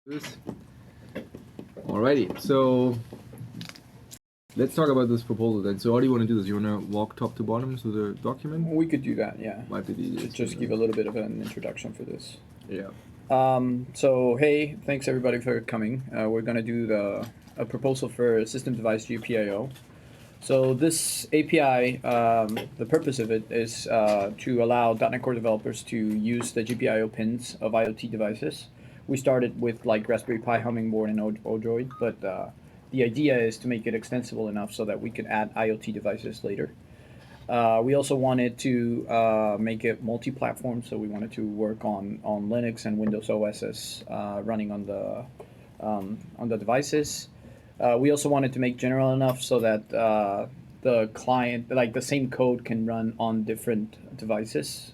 This. Alrighty, so let's talk about this proposal then. So how do you want to do this? You want to walk top to bottom through the document? We could do that, yeah. Might be the easiest. Just give a little bit of an introduction for this. Yeah. So hey, thanks everybody for coming. We're gonna do a proposal for system device GPIO. So this API, the purpose of it is to allow .NET Core developers to use the GPIO pins of IoT devices. We started with like Raspberry Pi, Hummingbird, and Odroid, but the idea is to make it extensible enough so that we could add IoT devices later. We also wanted to make it multi-platform, so we wanted to work on Linux and Windows OSs running on the devices. We also wanted to make general enough so that the client, like the same code, can run on different devices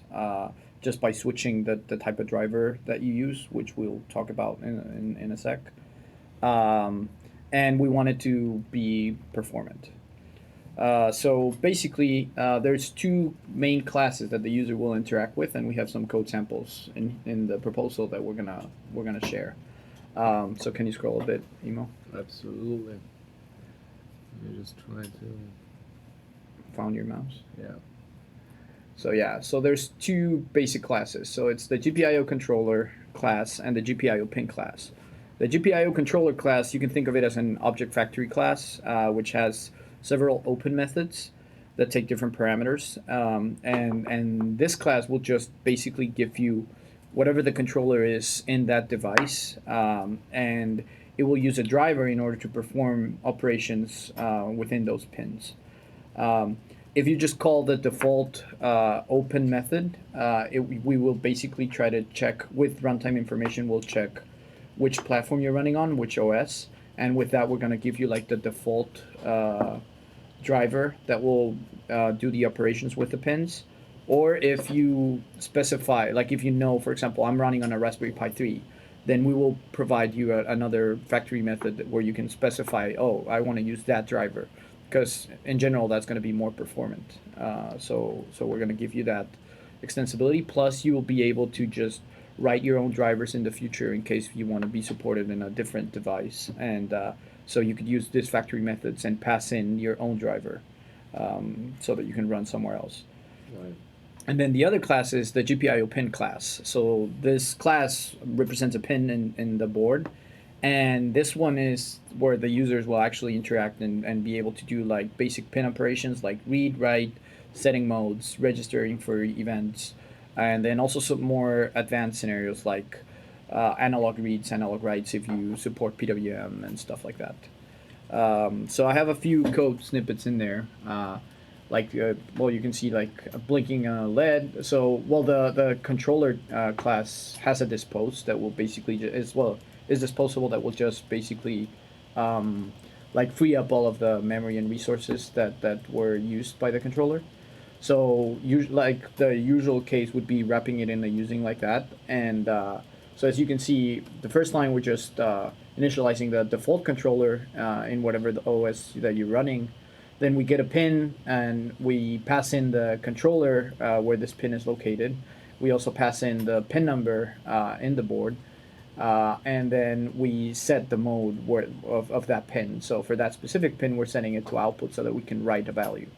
just by switching the type of driver that you use, which we'll talk about in a sec. And we wanted to be performant. So basically, there's two main classes that the user will interact with, and we have some code samples in the proposal that we're gonna share. So can you scroll a bit, Emo? Absolutely. Let me just try to. Found your mouse? Yeah. So there's two basic classes. So it's the GPIO Controller class and the GPIO Pin class. The GPIO Controller class, you can think of it as an object factory class, which has several open methods that take different parameters. And this class will just basically give you whatever the controller is in that device, and it will use a driver in order to perform operations within those pins. If you just call the default open method, we will basically try to check with runtime information. We'll check which platform you're running on, which OS, and with that we're going to give you like the default driver that will do the operations with the pins. Or if you specify, like if you know, for example, I'm running on a Raspberry Pi 3, then we will provide you another factory method where you can specify, oh, I want to use that driver, because in general that's going to be more performant. So we're going to give you that extensibility. Plus, you will be able to just write your own drivers in the future in case you want to be supported in a different device. And so you could use these factory methods and pass in your own driver so that you can run somewhere else. Right. And then the other class is the GPIO pin class. So this class represents a pin in the board. And this one is where the users will actually interact and be able to do like basic pin operations like read, write, setting modes, registering for events, and then also some more advanced scenarios like analog reads, analog writes if you support PWM and stuff like that. So I have a few code snippets in there. Well, you can see like a blinking LED. So, well, the controller class has a dispose that will basically is disposable that will just basically like free up all of the memory and resources that were used by the controller. So, like the usual case would be wrapping it in a using like that. And so as you can see, the first line we're just initializing the default controller in whatever the OS that you're running. Then we get a pin and we pass in the controller where this pin is located. We also pass in the pin number in the board. And then we set the mode of that pin. So for that specific pin, we're setting it to output so that we can write a value.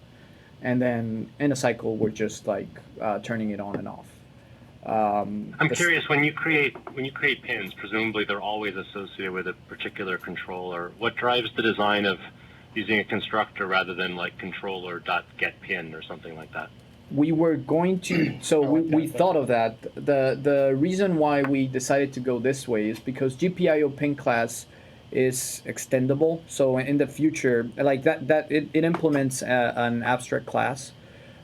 And then in a cycle, we're just like turning it on and off. I'm curious, when you create pins, presumably they're always associated with a particular controller. What drives the design of using a constructor rather than like controller.getPin or something like that? We were going to, so we thought of that. The reason why we decided to go this way is because GPIO pin class is extendable. So in the future, like that it implements an abstract class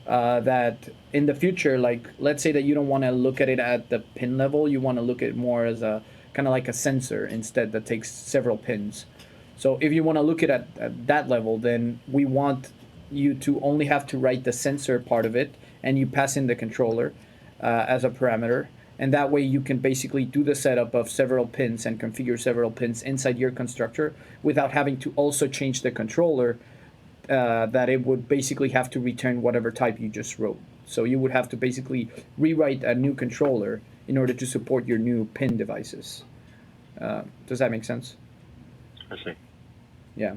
that in the future, like let's say that you don't want to look at it at the pin level, you want to look at it more as a kind of like a sensor instead that takes several pins. So if you want to look at that level, then we want you to only have to write the sensor part of it, and you pass in the controller as a parameter. And that way you can basically do the setup of several pins and configure several pins inside your constructor without having to also change the controller that it would basically have to return whatever type you just wrote. So you would have to basically rewrite a new controller in order to support your new pin devices. Does that make sense? I see. Yeah.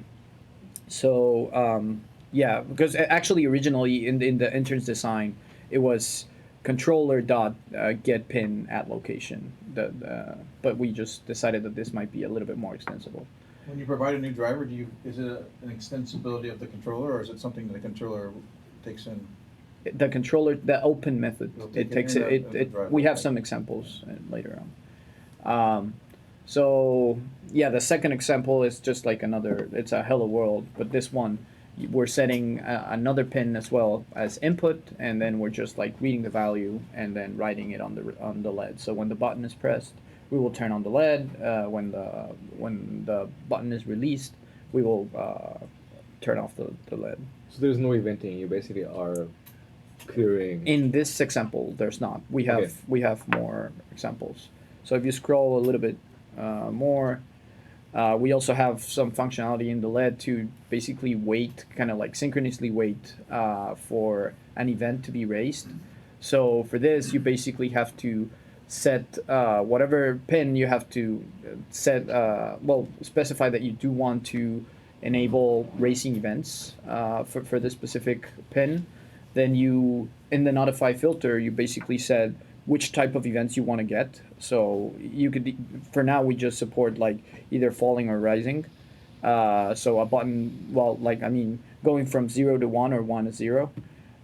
So yeah, because actually originally in the intern's design, it was controller dot get pin at location. But we just decided that this might be a little bit more extensible. When you provide a new driver, is it an extensibility of the controller, or is it something that the controller takes in? The controller, the open method, It'll take it it takes in it. the driver, We have okay. some examples later on. So yeah, the second example is just like another. It's a hello world, but this one we're setting another pin as well as input, and then we're just like reading the value and then writing it on the LED. So when the button is pressed, we will turn on the LED. When the button is released, we will turn off the LED. So there's no eventing. You basically are clearing. In this example, there's not. We have more examples. So if you scroll a little bit more, we also have some functionality in the LED to basically wait, kind of like synchronously wait for an event to be raised. So for this, you basically have to set whatever pin you have to set. Specify that you do want to enable racing events for this specific pin. Then you, in the notify filter, you basically said which type of events you want to get. So you could, for now, we just support like either falling or rising. So a button, going from 0 to 1 or 1 to 0.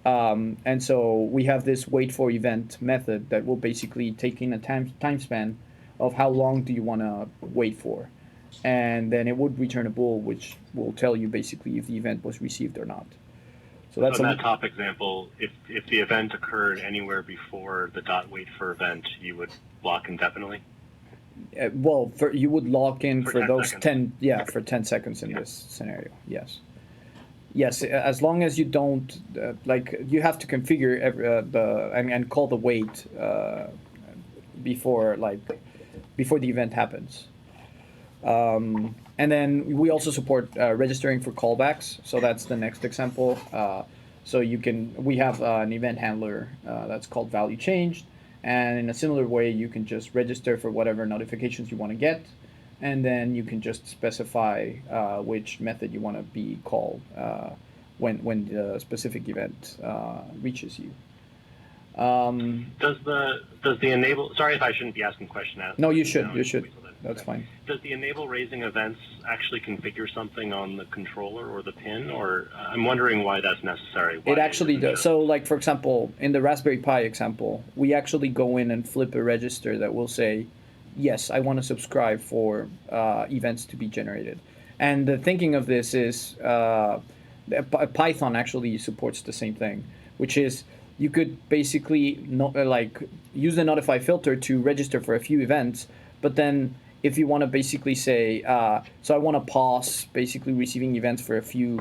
And so we have this wait for event method that will basically take in a time span of how long do you want to wait for. And then it would return a bool, which will tell you basically if the event was received or not. So that's in that top example, if the event occurred anywhere before the dot wait for event, you would block indefinitely? You would lock in for those seconds. 10, for 10 seconds in this scenario, yes. Yes, as long as you don't, you have to configure and call the wait before the event happens. And then we also support registering for callbacks. So that's the next example. We have an event handler that's called value changed. And in a similar way, you can just register for whatever notifications you want to get. And then you can just specify which method you want to be called when the specific event reaches you. Does the enable? Sorry if I shouldn't be asking question. No, you should. You should. That's fine. Does the enable raising events actually configure something on the controller or the pin, or I'm wondering why that's necessary? It actually does. So, like for example, in the Raspberry Pi example, we actually go in and flip a register that will say, "Yes, I want to subscribe for events to be generated." And the thinking of this is, Python actually supports the same thing, which is you could basically use the notify filter to register for a few events, but then if you want to basically say, so I want to pause basically receiving events for a few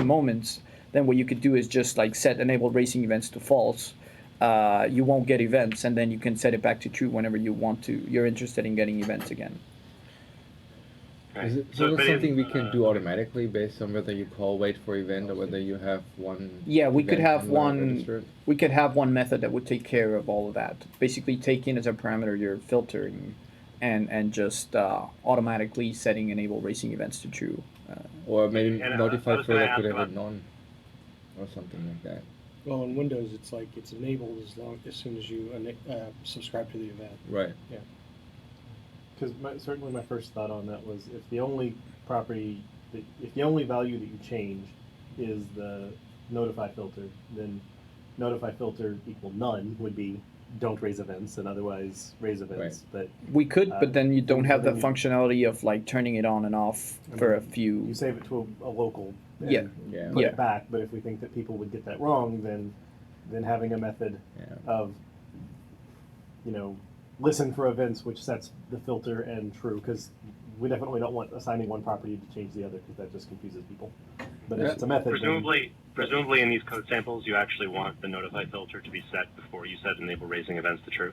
moments, then what you could do is just set enable racing events to false. You won't get events, and then you can set it back to true whenever you're interested in getting events again. Is it, so that's something we can do automatically based on whether you call wait for event or whether you have one. Yeah, we could have one. Registered? We could have one method that would take care of all of that. Basically, take in as a parameter your filtering, and just automatically setting enable racing events to true. Or maybe notify further could have about a none, or something like that. Well, in Windows, it's enabled as soon as you subscribe to the event. Right. Yeah. Because certainly my first thought on that was if the only value that you change is the notify filter, then notify filter equal none would be don't raise events, and otherwise raise events. Right. But We could, but then you don't have the then functionality of turning it on and off for a few. you save it to a local and Yeah. Yeah. put Yeah. it back. But if we think that people would get that wrong, then having a method Yeah. of listen for events which sets the filter and true, because we definitely don't want assigning one property to change the other, because that just confuses people. But if it's a method, Presumably in these code samples, you actually want the notify filter to be set before you set enable raising events to true.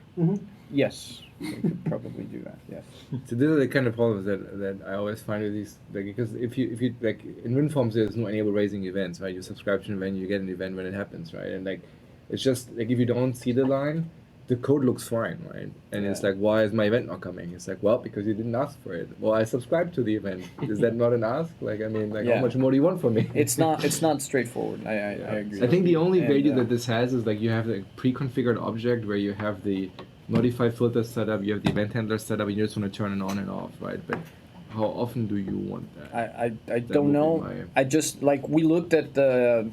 Yes, we could probably do that. Yes. So these are the kind of problems that I always find with these, because if you in WinForms there's no enable raising events, right? You subscribe to an event, you get an event when it happens, right? And it's just if you don't see the line, the code looks fine, right? And it's Yeah. like, why is my event not coming? It's like, well, because you didn't ask for it. Well, I subscribed to the event. Is that not an ask? Like, I mean, like, Yeah. how much more do you want from me? It's not straightforward. I agree. I think the only And, value that this has is like you have a pre-configured object where you have the notify filter set up, you have the event handler set up, and you just want to turn it on and off, right? But how often do you want that? I That don't would be know. my- I just like we looked at the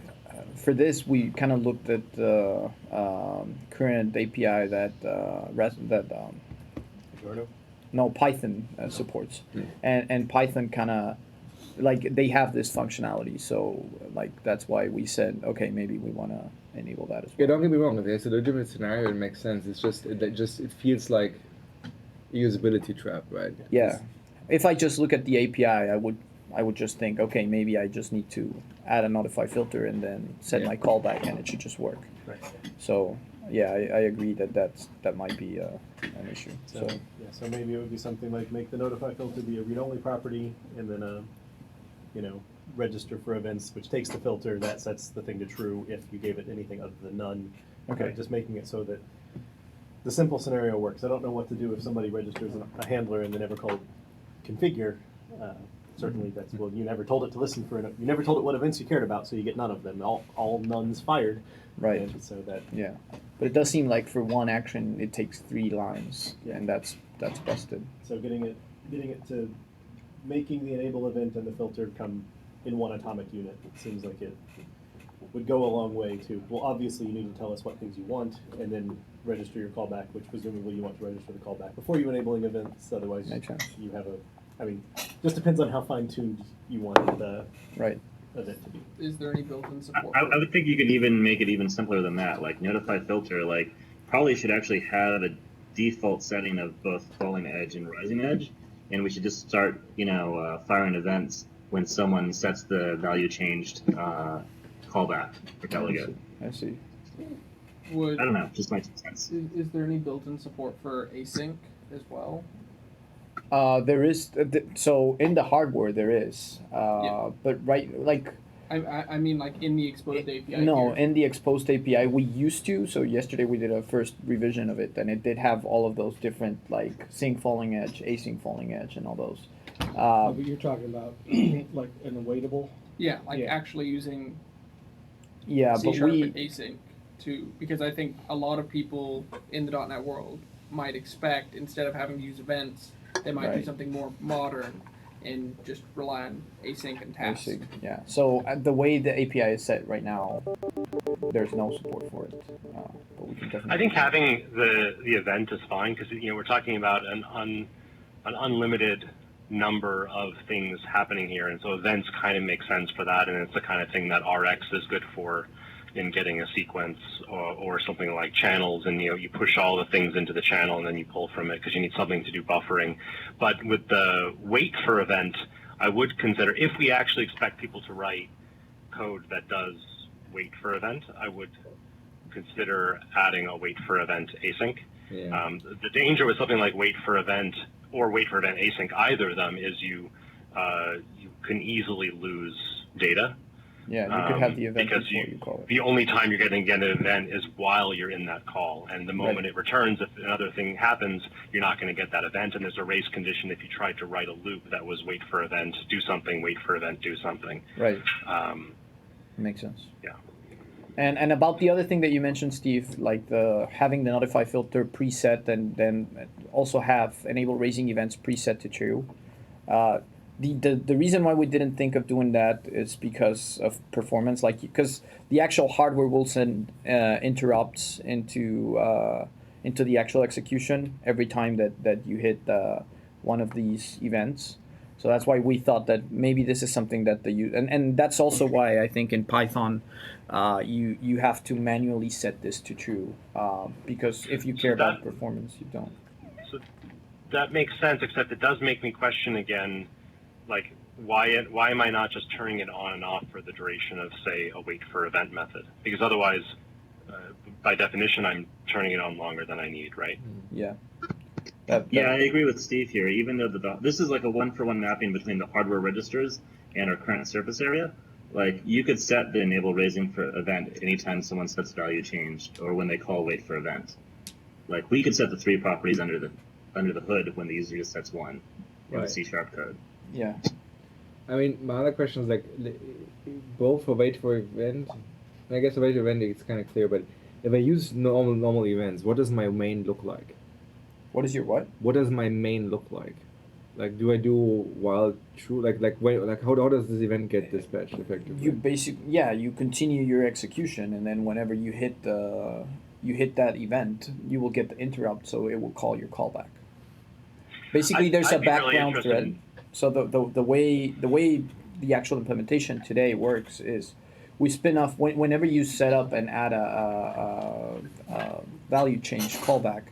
for this we kind of looked at the current API that Adorno? no Python supports, Mm. and Python kind of like they have this functionality. So like that's why we said okay maybe we want to enable that as Yeah, well. don't get me wrong. There's a legitimate scenario. It makes sense. It's just it feels like a usability trap, right? Yeah, if I just look at the API, I would just think, okay, maybe I just need to add a notify filter and then set Yeah. my callback, and it should just work. Right. So yeah, I agree that might be an issue. So, yeah, so maybe it would be something like make the notify filter be a read-only property, and then register for events, which takes the filter that sets the thing to true if you gave it anything other than none. Okay. Just making it so that the simple scenario works. I don't know what to do if somebody registers a handler and they never called configure. Certainly, that's well, you never told it to listen for it. You never told it what events you cared about, so you get none of them. All nones fired. Right. And so that Yeah, but it does seem like for one action it takes 3 lines, and that's busted. so getting it to making the enable event and the filter come in one atomic unit seems like it would go a long way to. Well, obviously you need to tell us what things you want, and then register your callback, which presumably you want to register the callback before you enabling events. Otherwise, Makes sense. you have a. I mean, just depends on how fine-tuned you want the Right. event to be. Is there any built-in support? I would think you could even make it even simpler than that. Like notify filter, like probably should actually have a default setting of both falling edge and rising edge, and we should just start, firing events when someone sets the value changed callback or delegate. I see. Would I don't know, just might make sense. is there any built-in support for async as well? There is so in the hardware there is, Yeah. but right like. I mean like in the exposed API. No, here. in the exposed API we used to. So yesterday we did a first revision of it, and it did have all of those different like sync falling edge, async falling edge, and all those. But you're talking about like an awaitable. Yeah, like Yeah. actually using Yeah, C# but we and async to because I think a lot of people in the .NET world might expect instead of having to use events, they might do Right. something more modern and just rely on async and tasks. async. Yeah. So the way the API is set right now, there's no support for it. But we can definitely. I think having the event is fine because we're talking about an unlimited number of things happening here, and so events kind of make sense for that, and it's the kind of thing that RX is good for in getting a sequence or something like channels, and you push all the things into the channel and then you pull from it because you need something to do buffering. But with the wait for event, I would consider if we actually expect people to write code that does wait for event, I would consider adding a wait for event async. Yeah. The danger with something like wait for event or wait for event async, either of them, is you can easily lose data. Yeah, you could have the event because before you call it. the only time you're going to get an event is while you're in that call, and the moment it returns, if another thing happens, you're not going to get that event, and there's a race condition if you tried to write a loop that was wait for event, do something, wait for event, do something. Right. Um, Makes sense. Yeah. And about the other thing that you mentioned, Steve, like the having the notify filter preset and then also have enable raising events preset to true. The reason why we didn't think of doing that is because of performance, like because the actual hardware will send interrupts into the actual execution every time that you hit one of these events. So that's why we thought that maybe this is something that and that's also why I think in Python you have to manually set this to true because if you care about performance, you don't. So that makes sense, except it does make me question again, like why am I not just turning it on and off for the duration of, say, a wait for event method? Because otherwise, by definition, I'm turning it on longer than I need, right? Yeah. Yeah, I agree with Steve here. Even though this is like a one-for-one mapping between the hardware registers and our current surface area, like you could set the enable raising for event anytime someone sets value changed or when they call wait for event. Like we could set the 3 properties under the hood when the user just sets 1 in Right. the C# code. Yeah. I mean, my other question is like, both for wait for event, I guess the wait for event it's kind of clear, but if I use normal events, what does my main look like? What is your what? What does my main look like? Like, do I do while true? How does this event get dispatched effectively? You continue your execution, and then whenever you hit that event, you will get the interrupt, so it will call your callback. Basically, there's I'd a be really background interested thread. in- So the way the actual implementation today works is we spin off whenever you set up and add a value change callback,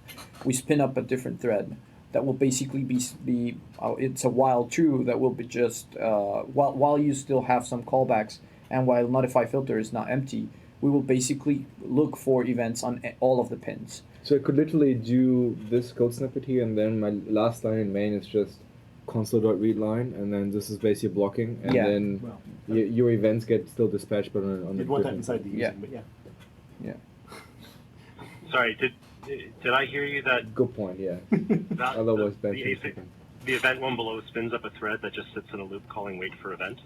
we spin up a different thread that will basically be it's a while true that will be just while you still have some callbacks and while notify filter is not empty, we will basically look for events on all of the pins. So I could literally do this code snippet here, and then my last line in main is just console.readline, and then this is basically blocking, and Yeah. then Well, your events get still dispatched, but on you'd a want that different- inside the user, Yeah. but yeah. Sorry, did I hear you that Good point, yeah. that Otherwise, the, bad the, things async- happen. the event one below spins up a thread that just sits in a loop calling wait for event?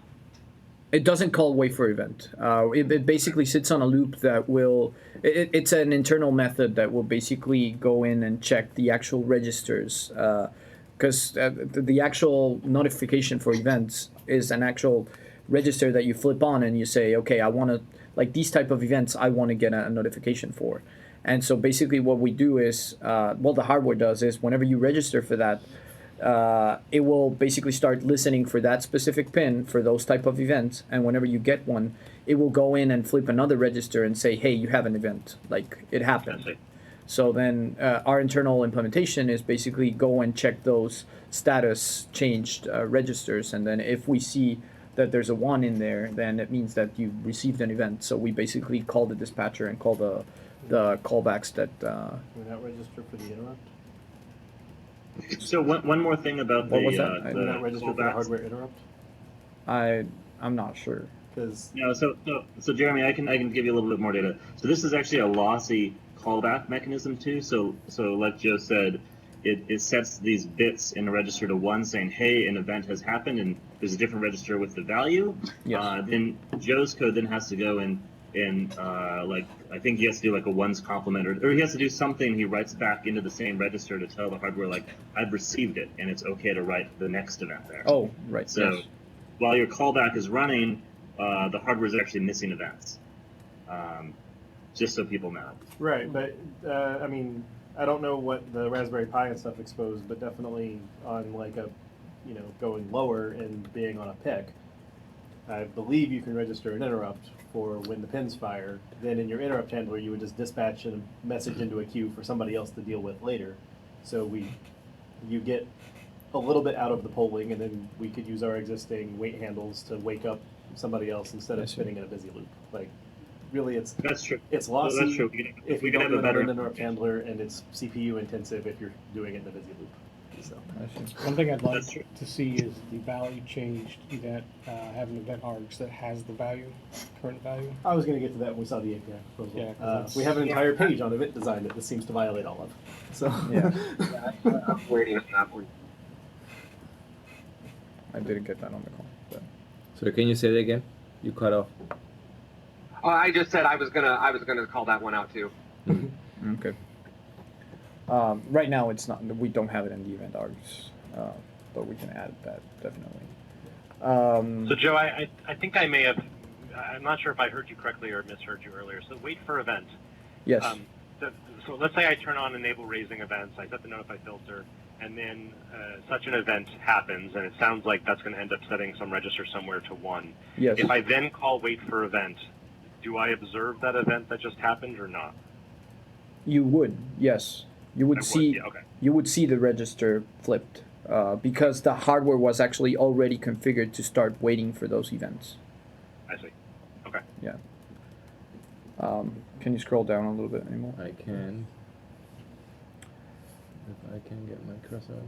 It doesn't call wait for event. It basically sits on a loop that will. It's an internal method that will basically go in and check the actual registers, because the actual notification for events is an actual register that you flip on and you say, okay, I want to like these type of events. I want to get a notification for, and so basically what we do is, what the hardware does is whenever you register for that. It will basically start listening for that specific pin for those type of events, and whenever you get one, it will go in and flip another register and say, hey, you have an event, like it I happened. see. So then our internal implementation is basically go and check those status changed registers, and then if we see that there's a 1 in there, then it means that you received an event. So we basically call the dispatcher and call the callbacks that Would that register for the interrupt? So one more thing about What the was that? the Would that register for the callbacks. hardware interrupt? I'm not sure. Because No, so Jeremy, I can give you a little bit more data. So this is actually a lossy callback mechanism too. So like Joe said, it sets these bits in a register to 1, saying, hey, an event has happened, and there's a different register with the value. Yes. Then Joe's code then has to go and like I think he has to do like a 1's complement, or he has to do something. He writes back into the same register to tell the hardware like I've received it, and it's okay to write the next event there. Oh, right. So Yes. while your callback is running, the hardware is actually missing events. Just so people know. right, but I mean, I don't know what the Raspberry Pi and stuff exposed, but definitely on like a, going lower and being on a PIC, I believe you can register an interrupt for when the pins fire. Then in your interrupt handler, you would just dispatch a message into a queue for somebody else to deal with later. So you get a little bit out of the polling, and then we could use our existing wait handles to wake up somebody else instead I of see. spinning in a busy loop. Like, really, That's true. it's Well, lossy that's true. if We you could don't have do a better an interrupt handler, and it's CPU intensive if you're doing it in a busy loop. So. One thing I'd like That's true. to see is the value changed event, have an event args that has the value, current value. I was going to get to that when we saw the API proposal. Yeah, 'cause that's- We have an entire page on event design that this seems to violate all of. So Yeah. I'm waiting on that one. I didn't get that on the call. But. So can you say that again? You cut off. Oh, I just said I was gonna call that one out too. Okay. Right now, it's not. We don't have it in the event args, but we can add that definitely. So Joe, I think I may have, I'm not sure if I heard you correctly or misheard you earlier. So wait for event. Yes. So let's say I turn on enable raising events, I set the notify filter, and then such an event happens, and it sounds like that's going to end up setting some register somewhere to 1. Yes. If I then call wait for event, do I observe that event that just happened or not? You would. Yes. You would I would, see. yeah, okay. You would see the register flipped because the hardware was actually already configured to start waiting for those events. I see. Okay. Yeah. Can you scroll down a little bit anymore? I can. If I can get my cursor over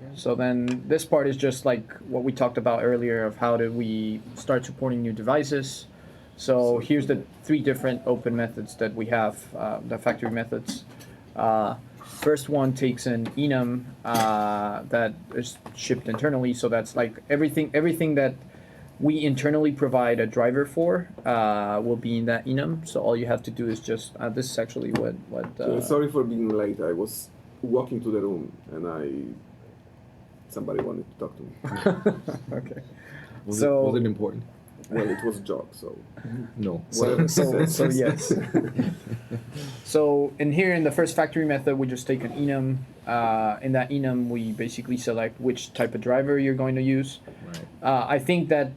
here. So then this part is just like what we talked about earlier of how do we start supporting new devices. So here's the 3 different open methods that we have, the factory methods. first one takes an enum that is shipped internally. So that's like everything that we internally provide a driver for will be in that enum. So all you have to do is just this is actually what sorry for being late. I was walking to the room and somebody wanted to talk to me. okay. Was it important? Well, it was a joke, so No. So yes. So in here in the first factory method, we just take an enum. In that enum, we basically select which type of driver you're going to use. Right. I think that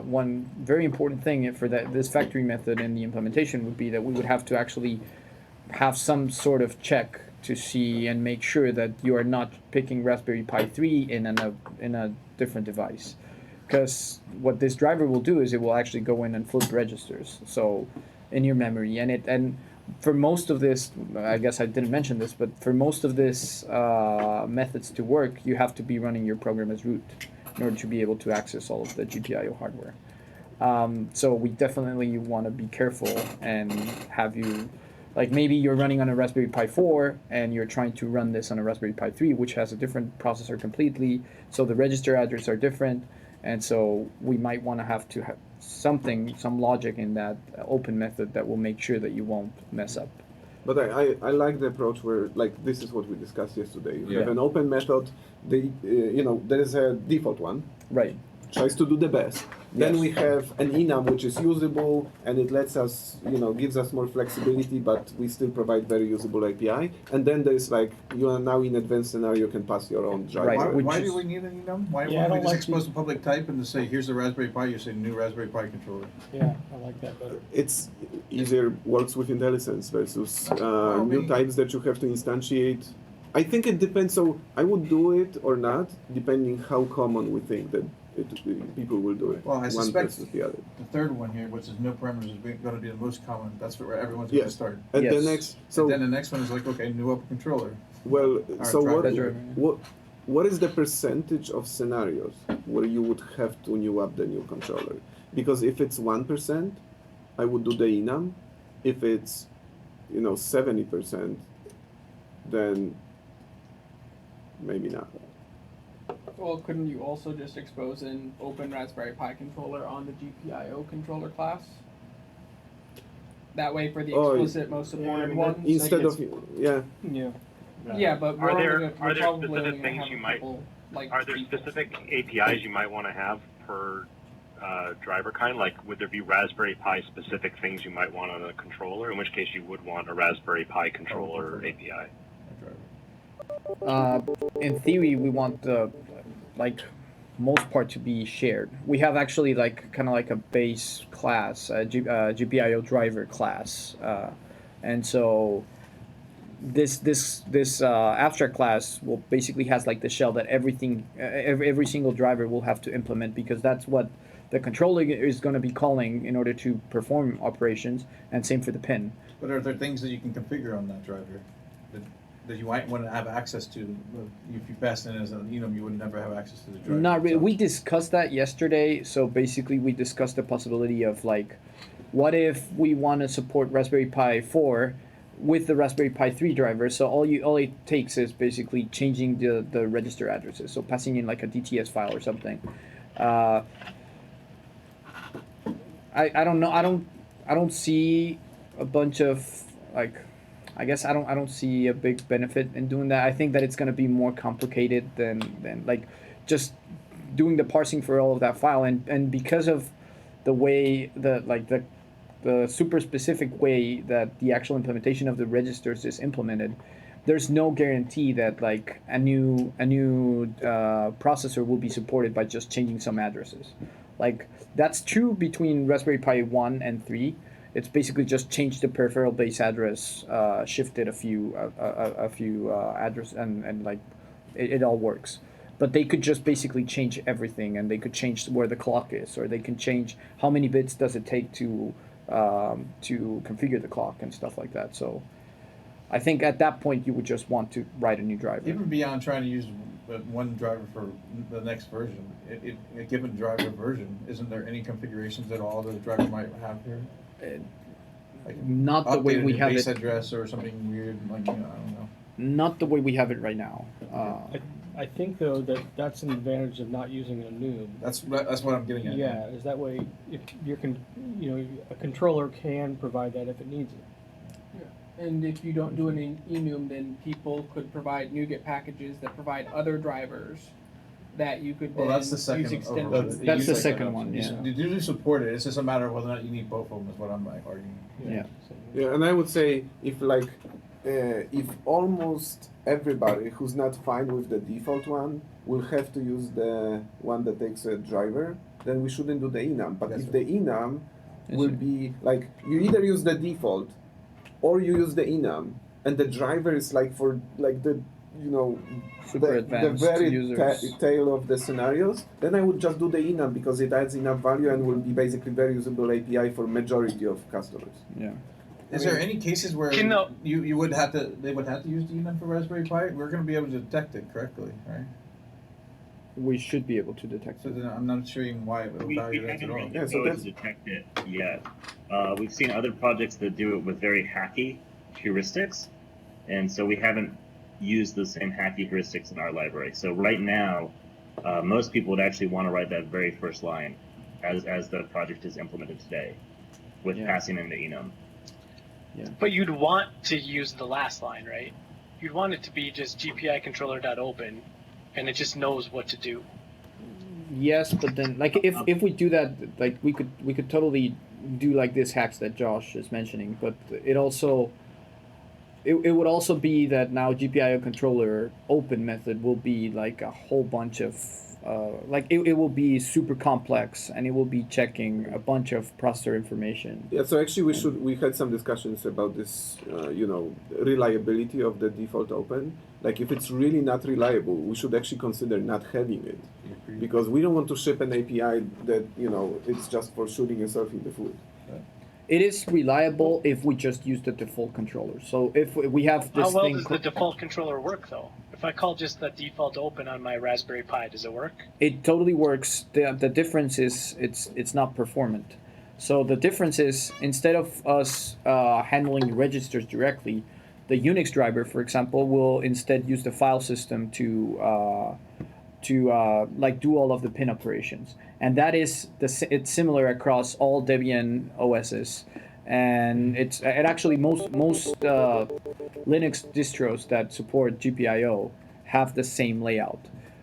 one very important thing for this factory method in the implementation would be that we would have to actually have some sort of check to see and make sure that you are not picking Raspberry Pi 3 in a different device. Because what this driver will do is it will actually go in and flip registers, so in your memory, and for most of this, I guess I didn't mention this, but for most of this methods to work, you have to be running your program as root in order to be able to access all of the GPIO hardware. So we definitely want to be careful and have you, like maybe you're running on a Raspberry Pi 4 and you're trying to run this on a Raspberry Pi 3, which has a different processor completely, so the register addresses are different. And so we might want to have some logic in that open method that will make sure that you won't mess up. But I like the approach where, like, this is what we discussed yesterday. You have an open method, there is a default one. Right. Tries to do the best. Then we have an enum which is usable and it lets us, gives us more flexibility, but we still provide very usable API. And then there's like, you are now in advanced scenario, you can pass your own driver. Right. Why do we need an enum? Why Yeah, I don't we don't just like expose the public type and to say, here's the Raspberry Pi, you say new Raspberry Pi controller? Yeah, I like that better. It's easier, works with IntelliSense versus new types that you have to instantiate. I think it depends, so I would do it or not, depending how common we think that people will do it. Well, I one suspect versus the other. the third one here, which is no parameters, is going to be the most common. That's where everyone's going to Yes. start. And Yes. the next, And so then the next one is like, okay, new open controller. well, so driver. what is the percentage of scenarios where you would have to new up the new controller? Because if it's 1%, I would do the enum. If it's 70%, then maybe not. Well, couldn't you also just expose an open Raspberry Pi controller on the GPIO controller class? That way, for the explicit most supported ones. Instead of Yeah. Yeah, but Are there we're probably specific only things gonna have you a might- couple, like, Are there default specific systems. APIs you might want to have per driver kind? Like, would there be Raspberry Pi specific things you might want on a controller? In which case, you would want a Raspberry Pi controller API. In theory, we want the most part to be shared. We have actually kind of like a base class, GPIO driver class, and so this abstract class will basically has like the shell that every single driver will have to implement, because that's what the controller is going to be calling in order to perform operations, and same for the pin. But are there things that you can configure on that driver that you might want to have access to? If you passed in as an enum, you would never have access to the driver. Not really. itself. We discussed that yesterday. So basically, we discussed the possibility of what if we want to support Raspberry Pi 4 with the Raspberry Pi 3 driver? So all it takes is basically changing the register addresses. So passing in like a DTS file or something. I don't know. I don't see a bunch of I guess I don't see a big benefit in doing that. I think that it's going to be more complicated than just doing the parsing for all of that file, and because of the way the super specific way that the actual implementation of the registers is implemented, there's no guarantee that a new processor will be supported by just changing some addresses. That's true between Raspberry Pi 1 and 3. It's basically just changed the peripheral base address, shifted a few address, and it all works. But they could just basically change everything, and they could change where the clock is, or they can change how many bits does it take to configure the clock and stuff like that. So I think at that point you would just want to write a new driver. Even beyond trying to use one driver for the next version, a given driver version, isn't there any configurations at all that a driver might have here? Not the way we have base it. address or something weird, I don't know. Not the way we have it right now. I think though that that's an advantage of not using an enum. That's what I'm getting at. Yeah, is that way if a controller can provide that if it needs it. And if you don't do an enum, then people could provide NuGet packages that provide other drivers that you could Well, then that's the second use extended. overload. That's the Use second like one, yeah. You do support it. It's just a matter of whether or not you need both of them. Is what I'm like arguing. Yeah. Yeah, and I would say if almost everybody who's not fine with the default one will have to use the one that takes a driver, then we shouldn't do the enum. But That's if right. the enum will be like you either use the default or you use the enum, and the driver is like for like the Super the advanced very users. tail of the scenarios, then I would just do the enum because it adds enough value and will be basically very usable API for majority of customers. Yeah. Is there any cases where you would have to they would have to use the enum for Raspberry Pi? We're going to be able to detect it correctly, right? We should be able to detect So it. then I'm not sure even why it would We value that haven't at all. really Yeah, been so able to that's- detect it yet. We've seen other projects that do it with very hacky heuristics, and so we haven't used the same hacky heuristics in our library. So right now, most people would actually want to write that very first line as the project is implemented today with passing in the enum. But you'd want to use the last line, right? You'd want it to be just GPI controller.open, and it just knows what to do. Yes, but then like if we do that, like we could totally do like this hacks that Josh is mentioning, but it also it would also be that now GPIO controller open method will be like a whole bunch of like it will be super complex and it will be checking a bunch of processor information. Yeah, so actually we had some discussions about this, reliability of the default open. Like if it's really not reliable, we should actually consider not having it. Because we don't want to ship an API that, it's just for shooting yourself in the foot. It is reliable if we just use the default controller. So if we have this How well thing does the default controller work, though? If I call just the default open on my Raspberry Pi, does it work? it totally works. The difference is it's not performant. So the difference is instead of us handling registers directly, the Unix driver, for example, will instead use the file system to like do all of the pin operations, and that is it's similar across all Debian OSs, and it actually most Linux distros that support GPIO have the same layout.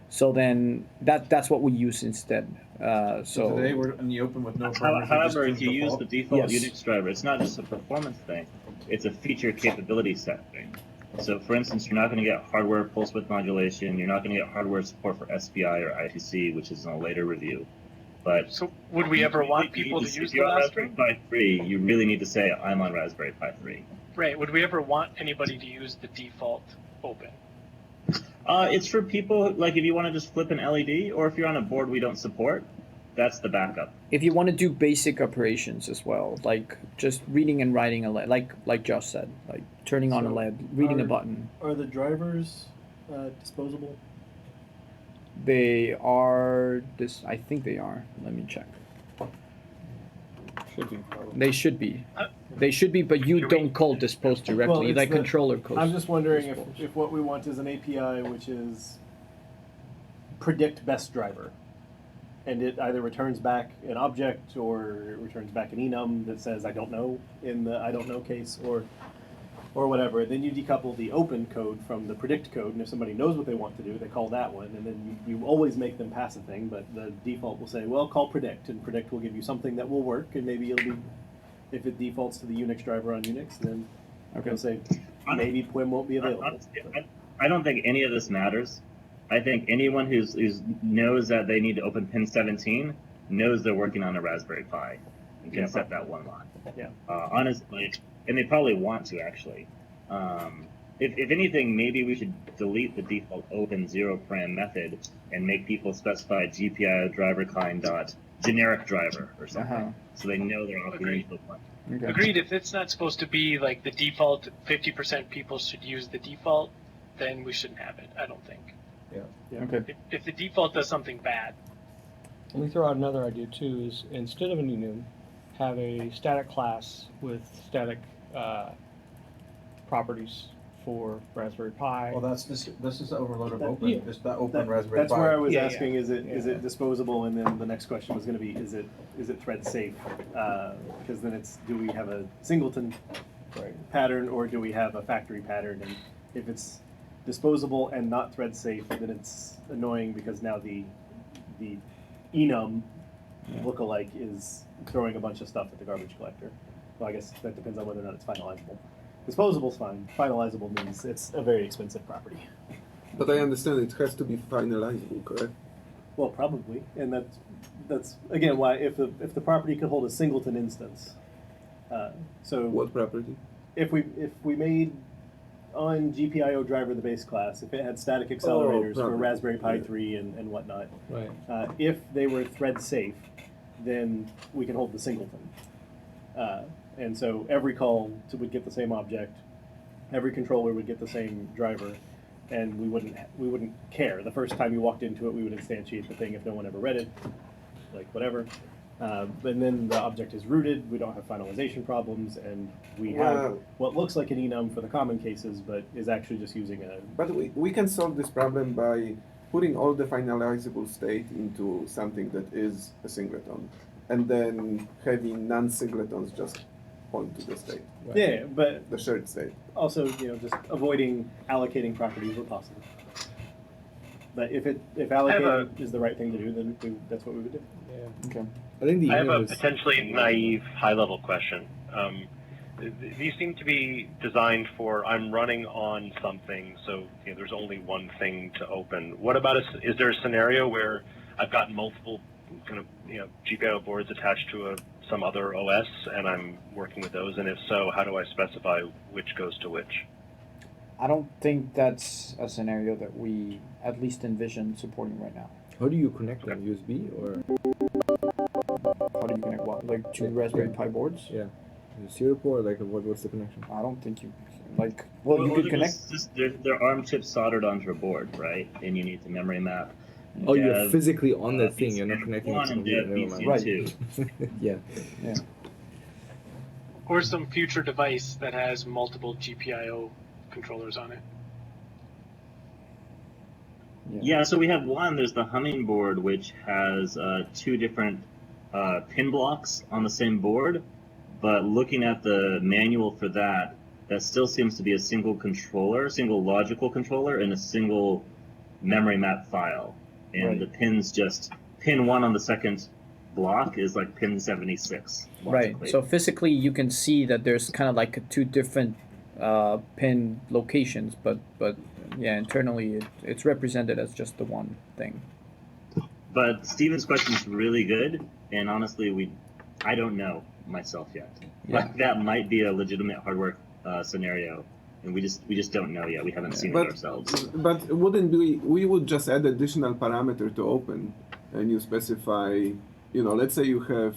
So then that's what we use instead. So today we're in the open with no parameters. However, if you use the default Yes. Unix driver, it's not just a performance thing; it's a feature capability set thing. So, for instance, you're not going to get hardware pulse width modulation. You're not going to get hardware support for SPI or I2C, which is in a later review. But So would we ever want people to use if the you're on last Raspberry one? Pi 3, you really need to say, "I'm on Raspberry Pi 3." Right. Would we ever want anybody to use the default open? It's for people like if you want to just flip an LED, or if you're on a board we don't support, that's the backup. If you want to do basic operations as well, like just reading and writing a LED, like Josh said, like turning on a So LED, reading a button. Are the drivers disposable? They are this. I think they are. Let me check. Should be probably. They should be. They should be, but you don't call dispose directly. it's That the- controller calls. I'm just wondering dispose. if what we want is an API which is predict best driver, and it either returns back an object or it returns back an enum that says I don't know in the I don't know case or whatever. Then you decouple the open code from the predict code, and if somebody knows what they want to do, they call that one, and then you always make them pass a thing, but the default will say, well, call predict, and predict will give you something that will work, and maybe it'll be, if it defaults to the Unix driver on Unix, then it'll say maybe PWIM won't be available. Honestly, I don't think any of this matters. I think anyone who's knows that they need to open pin 17 knows they're working on a Raspberry Pi and can set that one line. Yeah. Honestly, and they probably want to actually. If anything, maybe we should delete the default open zero param method and make people specify GPIO driver kind dot generic driver or something, so they know they're operating the one. Okay. Agreed. If it's not supposed to be like the default, 50% people should use the default, then we shouldn't have it. I don't think. Okay. If the default does something bad, Let me throw out another idea too. Is instead of an enum, have a static class with static properties for Raspberry Pi. Well, this is overload of That- open, yeah. just that open Raspberry Pi. That's where I was Yeah, asking, yeah. is it Yeah. disposable? And then the next question was gonna be, is it thread safe? Because then it's, do we have a singleton pattern or do we have a factory pattern? And if it's disposable and not thread safe, then it's annoying because now the enum lookalike is throwing a bunch of stuff at the garbage collector. Well, I guess that depends on whether or not it's finalizable. Disposable's fine. Finalizable means it's a very expensive property. But I understand it has to be finalizable, correct? Well, probably, and that's again why if the property could hold a singleton instance. So What property? if we made on GPIO driver the base class, if it had static accelerators for property. Raspberry Pi Yeah. 3 and whatnot, Right. if they were thread safe, then we can hold the singleton. And so every call would get the same object, every controller would get the same driver, and we wouldn't care. The first time you walked into it, we would instantiate the thing if no one ever read it, like whatever. And then the object is rooted, we don't have finalization problems, and we have Well- what looks like an enum for the common cases, but is actually just using a... But we can solve this problem by putting all the finalizable state into something that is a singleton, and then having non-singletons just point to the state, Right. Yeah, but the shared state. also, just avoiding allocating properties where possible. But if allocating is the right thing to do, then that's what we would do. Yeah. Okay. I think the I have a enum is potentially naive high-level question. These seem to be designed for I'm running on something, so there's only one thing to open. What about is there a scenario where I've got multiple kind of GPIO boards attached to some other OS, and I'm working with those? And if so, how do I specify which goes to which? I don't think that's a scenario that we at least envision supporting right now. how do you connect them? USB or How do you connect what? Like two Raspberry Pi boards? yeah, serial port? Like what's the connection? I don't think you like. Well, you could connect. They're ARM chips soldered onto a board, right? And you need to memory map. Oh, you're Dev, physically on that thing. BCN You're not connecting it 1 to and the Dev computer. Never BCN mind. 2. Yeah. Yeah. Or some future device that has multiple GPIO controllers on it. Yeah, so we have one. There's the Hummingbird, which has two different pin blocks on the same board. But looking at the manual for that, that still seems to be a single controller, single logical controller, and a single memory map file. And Right. the pins just pin 1 on the second block is like pin 76. Right. logically. So physically, you can see that there's kind of like two different pin locations, but yeah, internally it's represented as just the one thing. But Steven's question is really good, and honestly, I don't know myself yet. Yeah. But that might be a legitimate hardware scenario, and we just don't know yet. We haven't seen it ourselves. But wouldn't we would just add additional parameter to open, and you specify, let's say you have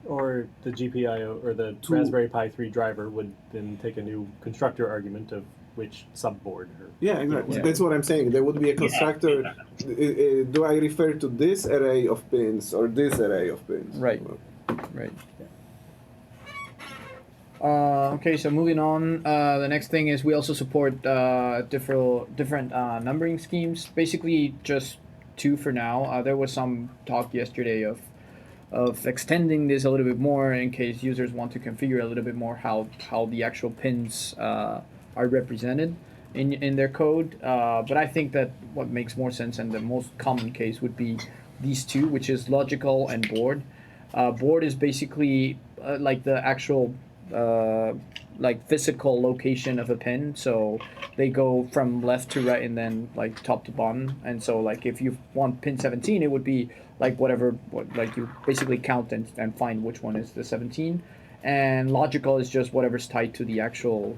Or the GPIO or the Two- Raspberry Pi 3 driver would then take a new constructor argument of which subboard. Yeah, exactly. Yeah. That's what I'm saying. There would be a constructor. Do I refer to this array of pins or this array of pins? Right. Right. Okay, so moving on. The next thing is we also support different numbering schemes. Basically, just two for now. There was some talk yesterday of extending this a little bit more in case users want to configure a little bit more how the actual pins are represented in their code. But I think that what makes more sense and the most common case would be these two, which is logical and board. Board is basically like the actual like physical location of a pin, so they go from left to right and then like top to bottom. And so like if you want pin 17, it would be like like you basically count and find which one is the 17. And logical is just whatever's tied to the actual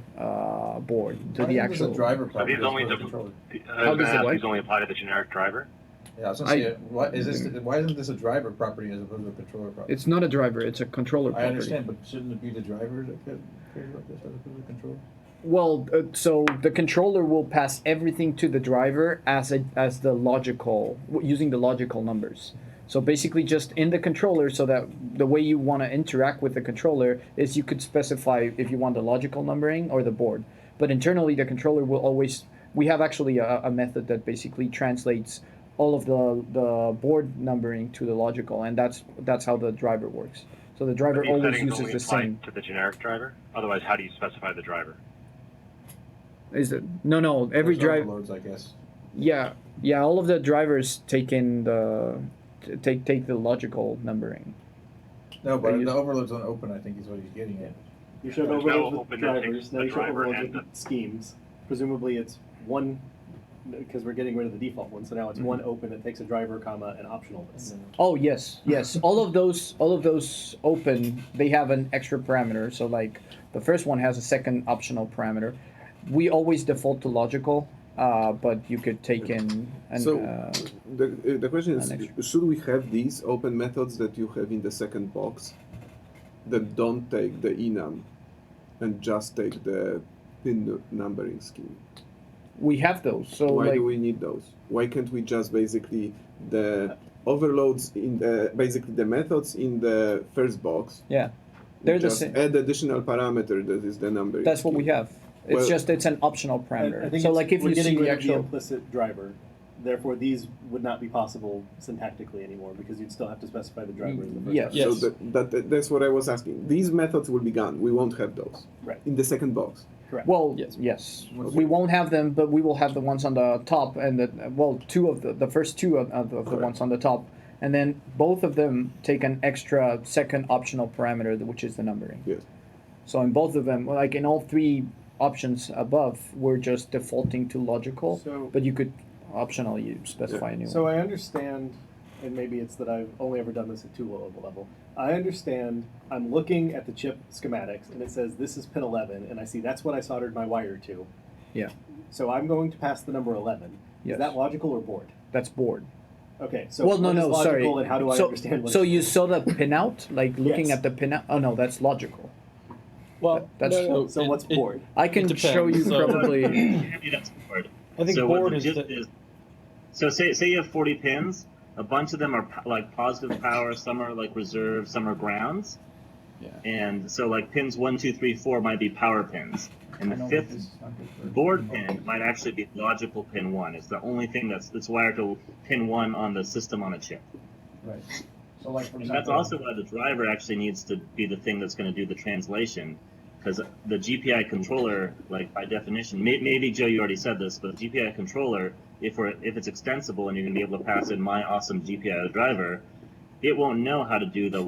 board, to the actual driver Are property these only as opposed to controller? How does it work? these only apply to the generic driver? Yeah, I was gonna say, why isn't this a driver property as opposed to a controller property? It's not a driver, it's a controller I property. understand, but shouldn't it be the driver that cares about this as opposed to the controller? Well, so the controller will pass everything to the driver as the logical, using the logical numbers. So basically just in the controller, so that the way you want to interact with the controller is you could specify if you want the logical numbering or the board. But internally, the controller will always. We have actually a method that basically translates all of the board numbering to the logical, and that's how the driver works. So the driver But these always settings uses only the apply same. to the generic driver. Otherwise, how do you specify the driver? Is it no every Those driver? overloads, I guess. Yeah, all of the drivers take in the take the logical numbering. No, but use- the overloads on open, I think is what he's getting at. You showed There's no overloads with open that takes drivers, now the you show driver overloads and with schemes. Presumably it's one, because we're getting rid of the default one, so now it's one open that takes a driver, comma, an optional list. Oh yes. all of those open, they have an extra parameter. So like the first one has a second optional parameter. We always default to logical, but you could take in an. So the question an is, should we have these open methods that you have in the second box that don't take the enum and just take the pin numbering scheme? We have those. So Why like do we need those? Why can't we just basically the overloads in the basically the methods in the first box? yeah, we they're the just same. add additional parameter that is the numbering. That's what we scheme. have. It's Well- just it's an optional parameter. I think So it's- like if we're you see getting the rid of actual. implicit driver, therefore these would not be possible syntactically anymore because you'd still have to specify the driver in the first Yes. place. So that's what I was asking. These methods will be gone. We won't have those Right. in the second box. Correct. Well, yes. We won't have them, but we will have the ones on the top and two of the first two of the Correct. ones on the top, and then both of them take an extra second optional parameter, which is the numbering. Yes. So in both of them, like in all three options above, we're just defaulting to logical, So- but you could optionally specify a new So one. I understand, and maybe it's that I've only ever done this at too low of a level. I understand I'm looking at the chip schematics and it says this is pin 11 and I see that's what I soldered my wire to. Yeah. So I'm going to pass the number 11. Yes. Is that logical or board? That's board. Okay, so Well, no, what is no, logical sorry. and how do I so, understand what So it you is? saw the pinout, like looking Yes. at the pinout. Oh no, that's logical. Well, That's- no, So what's board? I can depends. show you So- probably. Maybe that's board. I think So what board the is gist the, is, so say you have 40 pins, a bunch of them are like positive power, some are like reserve, some are grounds. Yeah. And so like pins 1, 2, 3, 4 might be power pins. And the fifth board pin might actually be logical pin 1. It's the only thing that's wired to pin 1 on the system on a chip. Right. So like for And example, that's also why the driver actually needs to be the thing that's going to do the translation. Because the GPI controller, like by definition, maybe Joe, you already said this, but the GPI controller, if it's extensible and you're going to be able to pass in my awesome GPIO driver, it won't know how to do the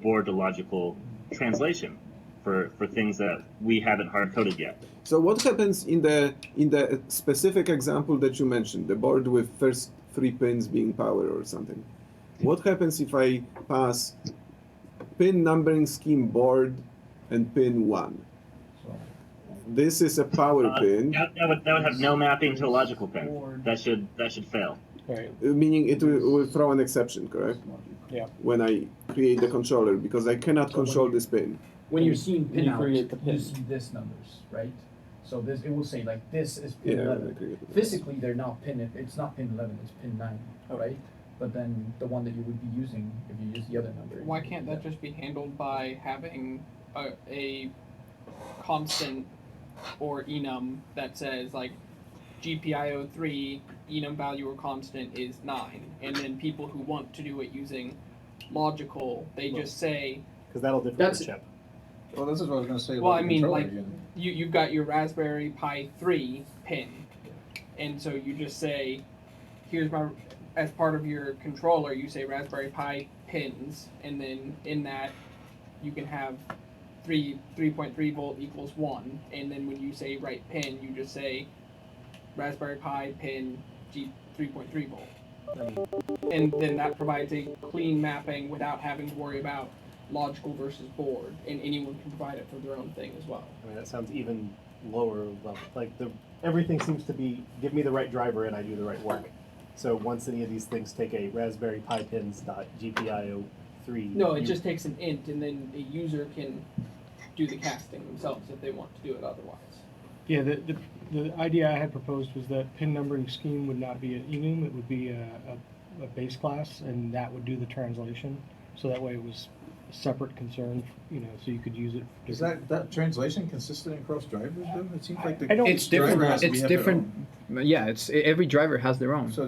board to logical translation for things that we haven't hard coded yet. So what happens in the specific example that you mentioned, the board with first 3 pins being power or something? What happens if I pass pin numbering scheme board and pin 1? This is a power pin, That would have no mapping to a logical pin. That should fail. right. meaning it will throw an exception, correct? Yeah. When I create the controller, because I cannot control this pin. when you're seeing When pin you out, create the you pin. see this numbers, right? So this it will say like this is pin Yeah, 11. I create it. Physically, they're not pin. It's not pin 11. It's pin 9, right? But then the one that you would be using if you use the other number. Why can't that just be handled by having a constant or enum that says like GPIO 3 enum value or constant is 9, and then people who want to do it using logical, they just say Because that'll differ That's- the chip. Well, this is what I was going to say. Well, about I the mean, controller like- again. you've got your Raspberry Pi 3 pin, and so you just say, here's my, as part of your controller, you say Raspberry Pi pins, and then in that you can have 3.3 volt equals 1, and then when you say write pin, you just say Raspberry Pi pin G 3.3 volt. And then that provides a clean mapping without having to worry about logical versus board, and anyone can provide it for their own thing as well. I mean, that sounds even lower level. Like everything seems to be give me the right driver and I do the right work. So once any of these things take a Raspberry Pi pins .gpio 3. No, it just takes an int, and then a user can do the casting themselves if they want to do it otherwise. Yeah, the idea I had proposed was that pin numbering scheme would not be an enum, it would be a base class, and that would do the translation. So that way it was separate concern, so you could use it. For Is different- that translation consistent across drivers though? It seems like the I don't- It's each driver different. has to It's have their different. own. Yeah, it's every driver has their own. So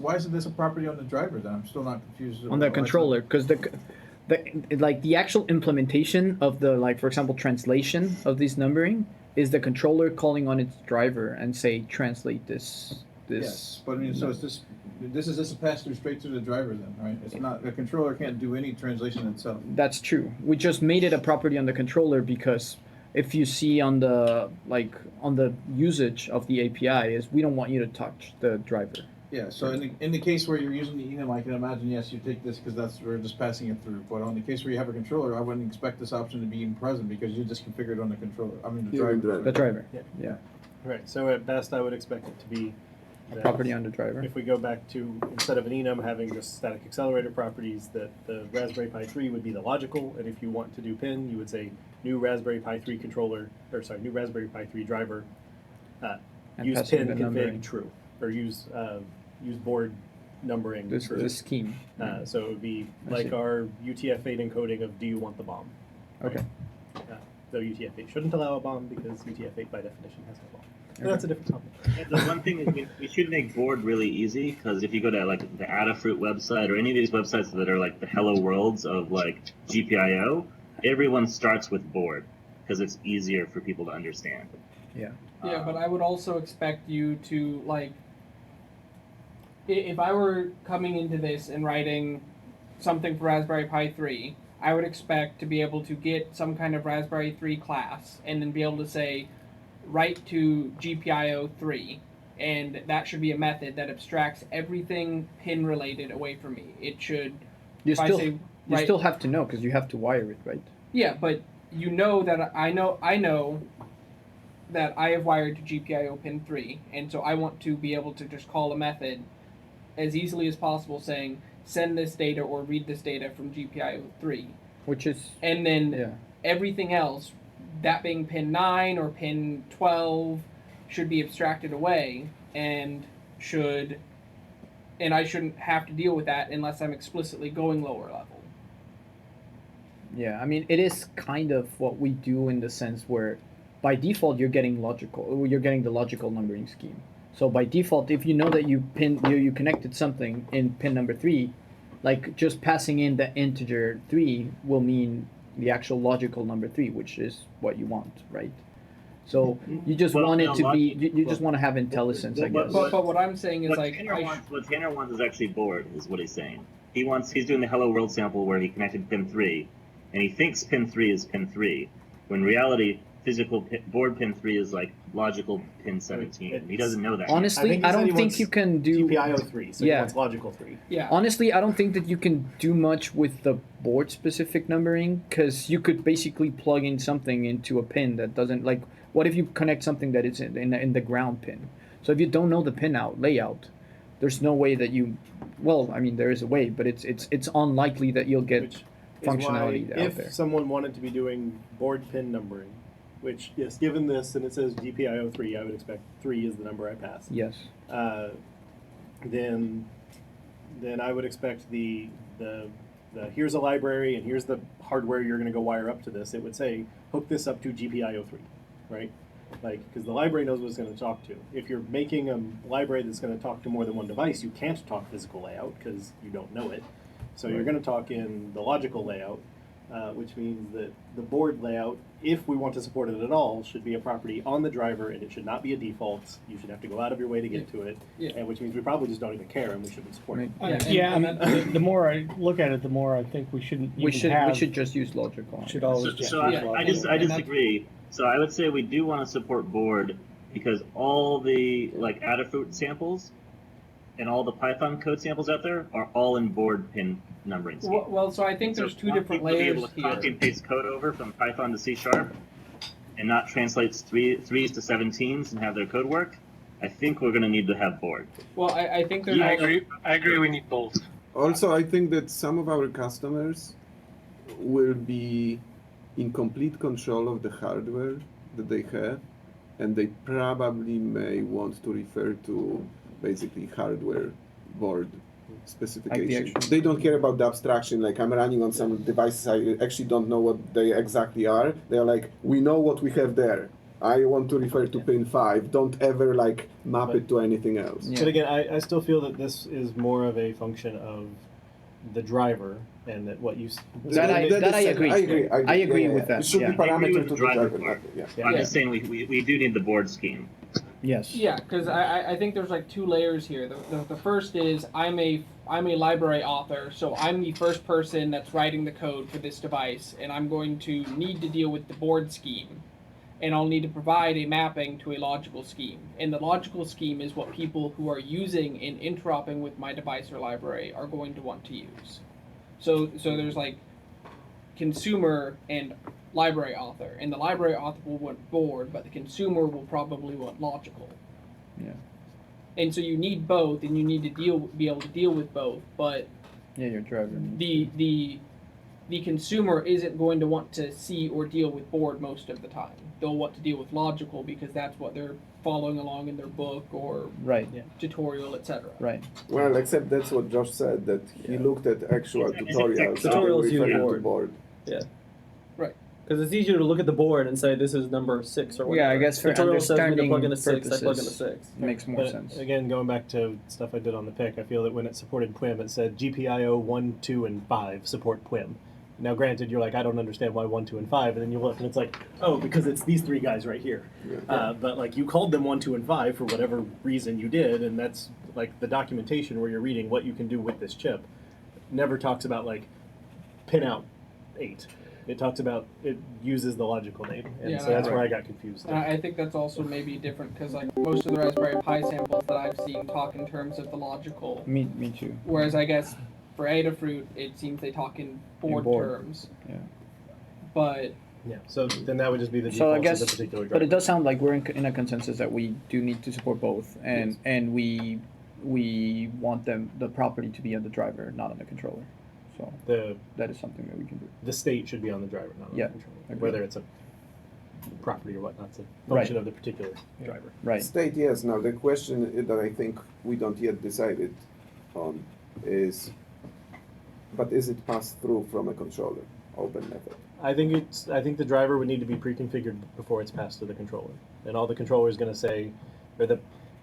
why isn't this a property on the driver then? I'm still not confused. On the controller, because the actual implementation of the, like, for example, translation of this numbering is the controller calling on its driver and say translate this. Yes, but I mean, so it's this is just a pass through straight to the driver then, right? It's not, the controller can't do any translation itself. That's true. We just made it a property on the controller because if you see on the usage of the API is we don't want you to touch the driver. Yeah, so in the case where you're using the enum, I can imagine, yes, you take this because we're just passing it through. But on the case where you have a controller, I wouldn't expect this option to be even present because you just configured on the controller. I mean, the driver. The driver. Yeah. Right. So at best, I would expect it to be A property on the driver. If we go back to, instead of an enum having just static accelerator properties, that the Raspberry Pi 3 would be the logical, and if you want to do pin, you would say new Raspberry Pi 3 controller, or sorry, new Raspberry Pi 3 driver, use pin config true, or use board numbering true. This scheme. So it would be like our UTF-8 encoding of do you want the bomb? Okay. Though UTF-8 shouldn't allow a bomb because UTF-8 by definition has no bomb. Okay. That's a different topic. The one thing is we should make board really easy, because if you go to like the Adafruit website or any of these websites that are like the hello worlds of like GPIO, everyone starts with board because it's easier for people to understand. Yeah. Yeah, but I would also expect you to, like, if I were coming into this and writing something for Raspberry Pi 3, I would expect to be able to get some kind of Raspberry 3 class and then be able to say, write to GPIO 3, and that should be a method that abstracts everything pin related away from me. It should. You still have to know because you have to wire it, right? Yeah, but you know that I know that I have wired to GPIO pin 3, and so I want to be able to just call a method as easily as possible saying send this data or read this data from GPIO 3. Which is. And then everything else, that being pin 9 or pin 12, should be abstracted away and I shouldn't have to deal with that unless I'm explicitly going lower level. Yeah, I mean, it is kind of what we do in the sense where by default you're getting the logical numbering scheme. So by default, if you know that you connected something in pin number 3, like just passing in the integer 3 will mean the actual logical number 3, which is what you want, right? So you just want it to be, you just want to have IntelliSense, I guess. But what I'm saying is what Tanner wants is actually board, is what he's saying. He's doing the hello world sample where he connected pin 3, and he thinks pin 3 is pin 3, when in reality, physical board pin 3 is like logical pin 17. He doesn't know that. Honestly, I don't think you can do GPIO 3, so he wants logical 3. Yeah. Honestly, I don't think that you can do much with the board specific numbering, because you could basically plug in something into a pin that doesn't, like, what if you connect something that is in the ground pin? So if you don't know the pin layout, there's no way that you, well, I mean, there is a way, but it's unlikely that you'll get functionality out there. If someone wanted to be doing board pin numbering, which, yes, given this, and it says GPIO 3, I would expect 3 is the number I passed. Yes. Then I would expect the here's a library and here's the hardware you're going to go wire up to this. It would say, hook this up to GPIO 3, right? Like, because the library knows what it's going to talk to. If you're making a library that's going to talk to more than one device, you can't talk physical layout because you don't know it. So you're going to talk in the logical layout, which means that the board layout, if we want to support it at all, should be a property on the driver, and it should not be a default. You should have to go out of your way to get to it, and which means we probably just don't even care, and we shouldn't support it. I mean, the more I look at it, the more I think we shouldn't. We should just use logical. Should always I disagree. So I would say we do want to support board because all the like Adafruit samples and all the Python code samples out there are all in board pin numbering scheme. Well, so I think there's two different layers to be able to copy and paste code over from Python to C# and not translate 3s to 17s and have their code work. I think we're going to need to have board. Well, I think there's. I agree. We need both. Also, I think that some of our customers will be in complete control of the hardware that they have, and they probably may want to refer to basically hardware board specification. actual- They don't care about the abstraction. Like I'm running on some devices, I actually don't know what they exactly are. They're like, we know what we have there. I want to refer to pin 5. Don't ever like map it to anything else. Yeah. But again, I still feel that this is more of a function of the driver and that what you. That I agree. I agree. I agree with that, It should yeah. be I agree parameter with to the the driver driver. part. Yeah. I'm just saying we do need the board scheme. Yes. Yeah, because I think there's like two layers here. The first is I'm a library author, so I'm the first person that's writing the code for this device, and I'm going to need to deal with the board scheme, and I'll need to provide a mapping to a logical scheme. And the logical scheme is what people who are using and interoperating with my device or library are going to want to use. So there's like consumer and library author, and the library author will want board, but the consumer will probably want logical. Yeah. And so you need both, and you need to be able to deal with both. But Yeah, your driver. the consumer isn't going to want to see or deal with board most of the time. They'll want to deal with logical because that's what they're following along in their book or Right. tutorial, etc. Right. Well, except that's what Josh said, that he looked at actual tutorials. Tutorials and use referring to board. board. Yeah. Right. Because it's easier to look at the board and say this is number 6 or whatever. Yeah, I guess for Tutorial says me to understanding plug in a 6, I plug in a purposes, 6. makes more But sense. again, going back to stuff I did on the pick, I feel that when it supported PWIM, it said GPIO 1, 2, and 5 support PWIM. Now, granted, you're like, I don't understand why 1, 2, and 5, and then you look and it's like, oh, because it's these 3 guys right here. Yeah. But like, you called them 1, 2, and 5 for whatever reason you did, and that's like the documentation where you're reading what you can do with this chip. Never talks about like pin out 8. It talks about it uses the logical name, and Yeah, so that's where right. I got confused. And I think that's also maybe different because like most of the Raspberry Pi samples that I've seen talk in terms of the logical, Me too. whereas I guess for Adafruit it seems they talk in board terms. Yeah. But Yeah, so then that would just be the So I default guess, of the particular driver. but it does sound like we're in a consensus that we do need to support both, and we want the property to be on the driver, not on the controller. So that is something that we can do. The state should be on the driver, not on Yeah, the controller. agreed. Whether it's a property or whatnot, it's a function of the particular driver. Right. State, yes. Now, the question that I think we don't yet decided on is, but is it passed through from a controller, open method? I think the driver would need to be pre-configured before it's passed to the controller, and all the controller is going to say, or the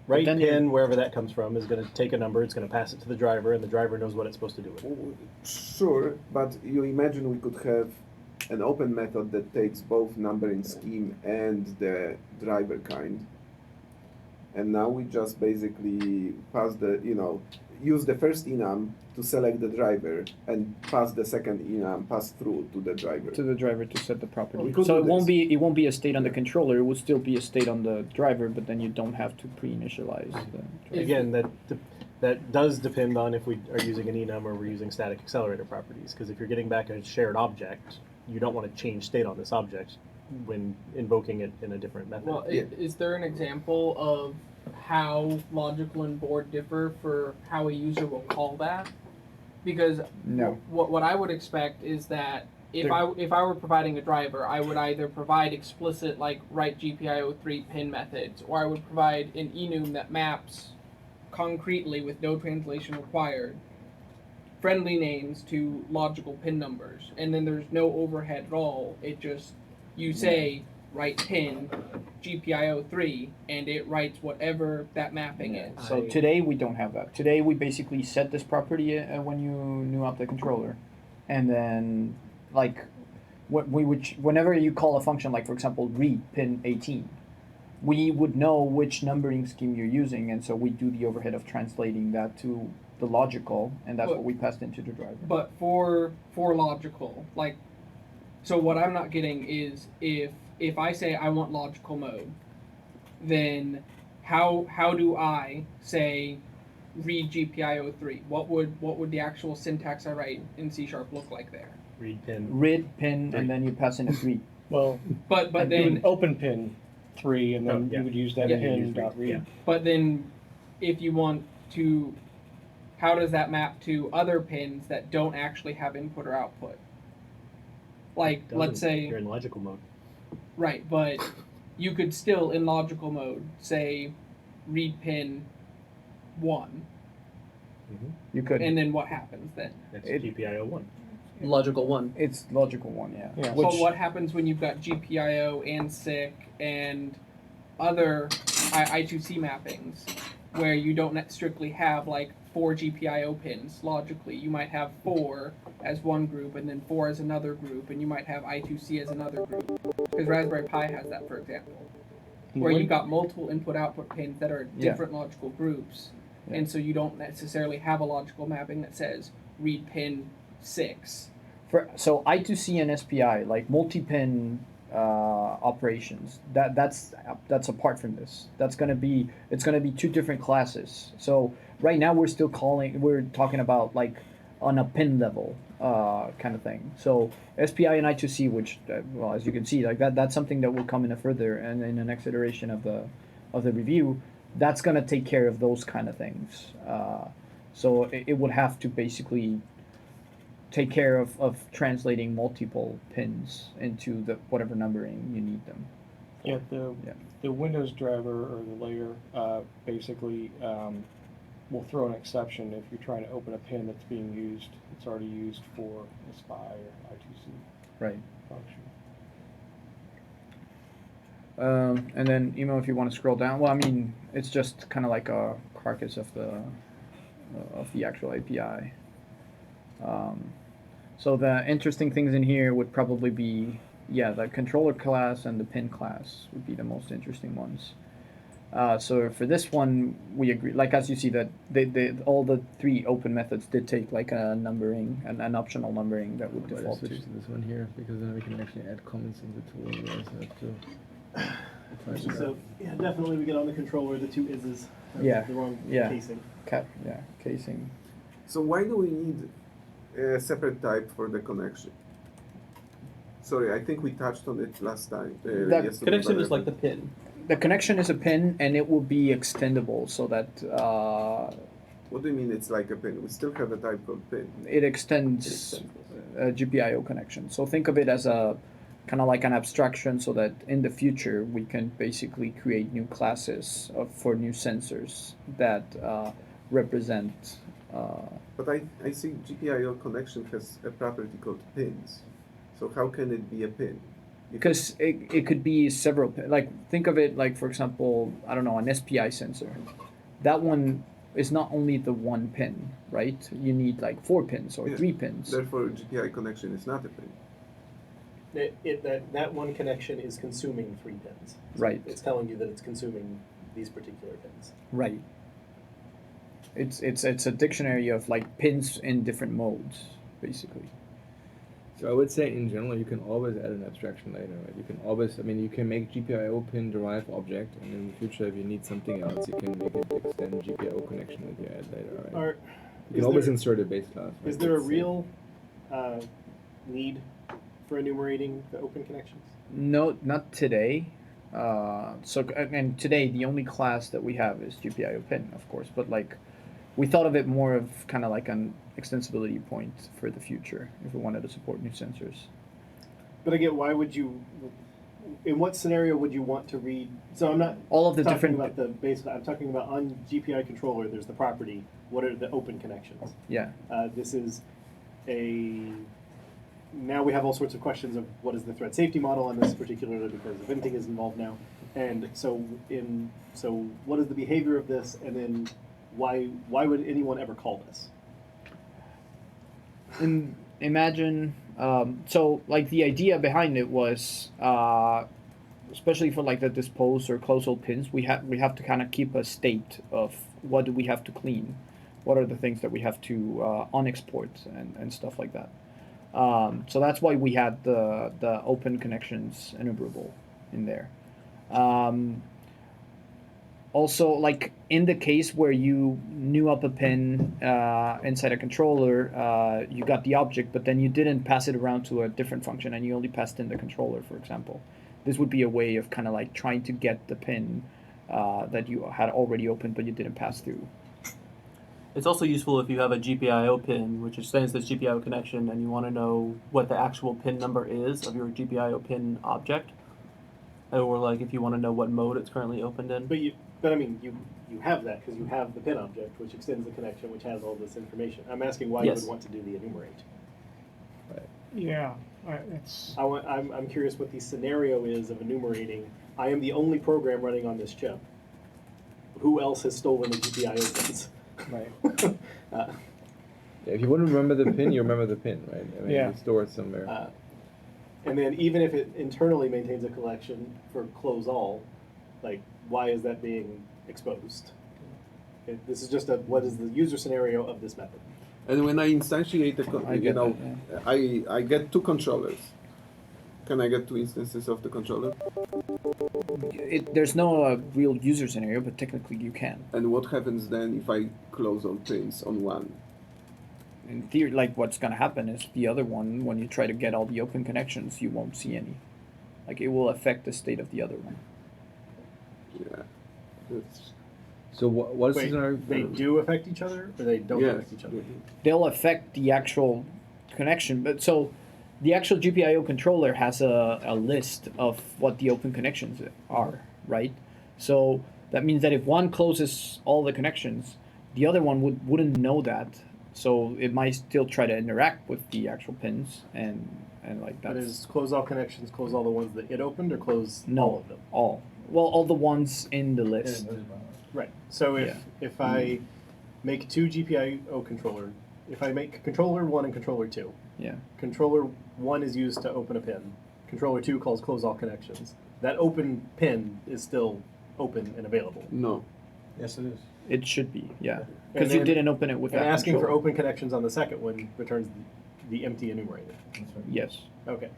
right then pin, wherever that comes from, is going to take a number. It's going to pass it to the driver, and the driver knows what it's supposed to do with it. Sure, but you imagine we could have an open method that takes both numbering scheme and the driver kind. And now we just basically pass use the first enum to select the driver and pass the second enum, pass through to the driver. To the driver to set the We property. could So do it won't be a state on the controller. It will still be a state on the driver, but then you don't have to pre-initialize the driver. Again, that does depend on if we are using an enum or we're using static accelerator properties. Because if you're getting back a shared object, you don't want to change state on this object when invoking it in a different method. well, is there an example of how logical and board differ for how a user will call that? Because No. what I would expect is that if I were providing a driver, I would either provide explicit like write GPIO 3 pin methods, or I would provide an enum that maps concretely with no translation required friendly names to logical pin numbers, and then there's no overhead at all. It just you say write pin GPIO 3 and it writes whatever that mapping is. So today we don't have that. Today we basically set this property when you new up the controller, and then like whenever you call a function like for example read pin 18, we would know which numbering scheme you're using, and so we do the overhead of translating that to the logical, and that's what we passed into the driver. But for logical, like, so what I'm not getting is if I say I want logical mode, then how do I say read GPIO 3? What would the actual syntax I write in C# look like there? Read pin. Read pin, and then you pass in a 3. Well, but you then would open pin 3, and then yeah. you would use that Yeah. pin dot read. Yeah. But then if you want to, how does that map to other pins that don't actually have input or output? Like, let's say you're in logical mode. right, but you could still in logical mode say read pin 1. You could. And then what happens then? That's It- GPIO 1. Logical one. It's logical one, yeah. Yeah. So what happens when you've got GPIO and SIC and other I2C mappings where you don't strictly have like 4 GPIO pins logically? You might have 4 as one group and then 4 as another group, and you might have I2C as another group. Because Raspberry Pi has that, for example, where you've got multiple input-output pins that are different logical groups, and so you don't necessarily have a logical mapping that says read pin 6. So I2C and SPI, like multi-pin operations, that's apart from this. It's gonna be 2 different classes. So right now we're talking about like on a pin level kind of thing. So SPI and I2C, which well, as you can see, like that's something that will come in a further and in the next iteration of the review. That's gonna take care of those kind of things. So it would have to basically take care of translating multiple pins into the whatever numbering you need them. Yeah, the Windows driver or the layer basically will throw an exception if you're trying to open a pin that's being used. It's already used for a SPI or I2C Right. function. And then email if you want to scroll down. Well, I mean, it's just kind of like a carcass of the actual API. So the interesting things in here would probably be, the controller class and the pin class would be the most interesting ones. So for this one, we agree. Like as you see that all the 3 open methods did take like a numbering, an optional numbering that would default to. Switch to this one here because then we can actually add comments in the tool. We also have to So yeah, definitely we get on the controller the 2 ises. Yeah. The wrong Yeah. casing. Casing. So why do we need a separate type for the connection? Sorry, I think we touched on it last time. That yesterday, Connection but is like the pin. The connection is a pin, and it will be extendable so that What do you mean it's like a pin? We still have a type called pin. it extends a GPIO connection. So think of it as a kind of like an abstraction, so that in the future we can basically create new classes for new sensors that represent. But I see GPIO connection has a property called pins. So how can it be a pin? Because it could be several, like think of it like, for example, I don't know, an SPI sensor. That one is not only the one pin, right? You need like 4 pins or 3 pins. Therefore, GPI connection is not a pin. That one connection is consuming 3 pins. So Right. It's telling you that it's consuming these particular pins. Right. It's a dictionary of like pins in different modes, basically. So I would say in general you can always add an abstraction later, right? You can always, you can make GPIO pin derive object, and in the future if you need something else, you can make it extend GPIO connection that you add later, right? You can always insert a base class. Right? Is there a real need for enumerating the open connections? No, not today. And today the only class that we have is GPIO pin, of course, but like we thought of it more of kind of like an extensibility point for the future if we wanted to support new sensors. But again, why would you? In what scenario would you want to read? So I'm not all of the talking different about the base. I'm talking about on GPI controller. There's the property. What are the open connections? Yeah. This is a. Now we have all sorts of questions of what is the thread safety model on this particularly because eventing is involved now, and so what is the behavior of this, and then why would anyone ever call this? Imagine so like the idea behind it was especially for like the dispose or closal pins, we have to kind of keep a state of what do we have to clean, what are the things that we have to unexport and stuff like that. So that's why we had the open connections enumerable in there. Also, like in the case where you knew up a pin inside a controller, you got the object, but then you didn't pass it around to a different function and you only passed in the controller, for example. This would be a way of kind of like trying to get the pin that you had already opened but you didn't pass through. It's also useful if you have a GPIO pin, which extends this GPIO connection, and you want to know what the actual pin number is of your GPIO pin object. Or like if you want to know what mode it's currently opened in. But I mean, you you have that because you have the pin object, which extends the connection, which has all this information. I'm asking why Yes. you would want to do the enumerate. Yeah, it's. I'm curious what the scenario is of enumerating. I am the only program running on this chip. Who else has stolen the GPIO pins? Right. uh, Yeah, if you want to remember the pin, you remember the pin, right? I mean, Yeah. you store it somewhere. And then even if it internally maintains a collection for close all, like why is that being exposed? This is just what is the user scenario of this method? And when I instantiate I get that, yeah. I get two controllers. Can I get two instances of the controller? There's no real user scenario, but technically you can. And what happens then if I close all pins on one? In theory, like what's gonna happen is the other one, when you try to get all the open connections, you won't see any. Like it will affect the state of the other one. Yeah. That's, So what is Wait, the scenario? they do affect each other, or they don't yes. affect each other? They'll affect the actual connection, but so the actual GPIO controller has a list of what the open connections are, right? So that means that if one closes all the connections, the other one wouldn't know that. So it might still try to interact with the actual pins and like that. But is close all connections close all the ones that it opened, or close No, all of them? all. Well, all the ones in the list. Right. So if I make two GPIO controller, if I make controller 1 and controller 2, Yeah. controller 1 is used to open a pin. Controller 2 calls close all connections. That open pin is still open and available. No. Yes, it is. It should be, yeah. And Because you then- didn't open it with And that asking for controller. open connections on the second one returns the empty enumerator. Yes. Okay.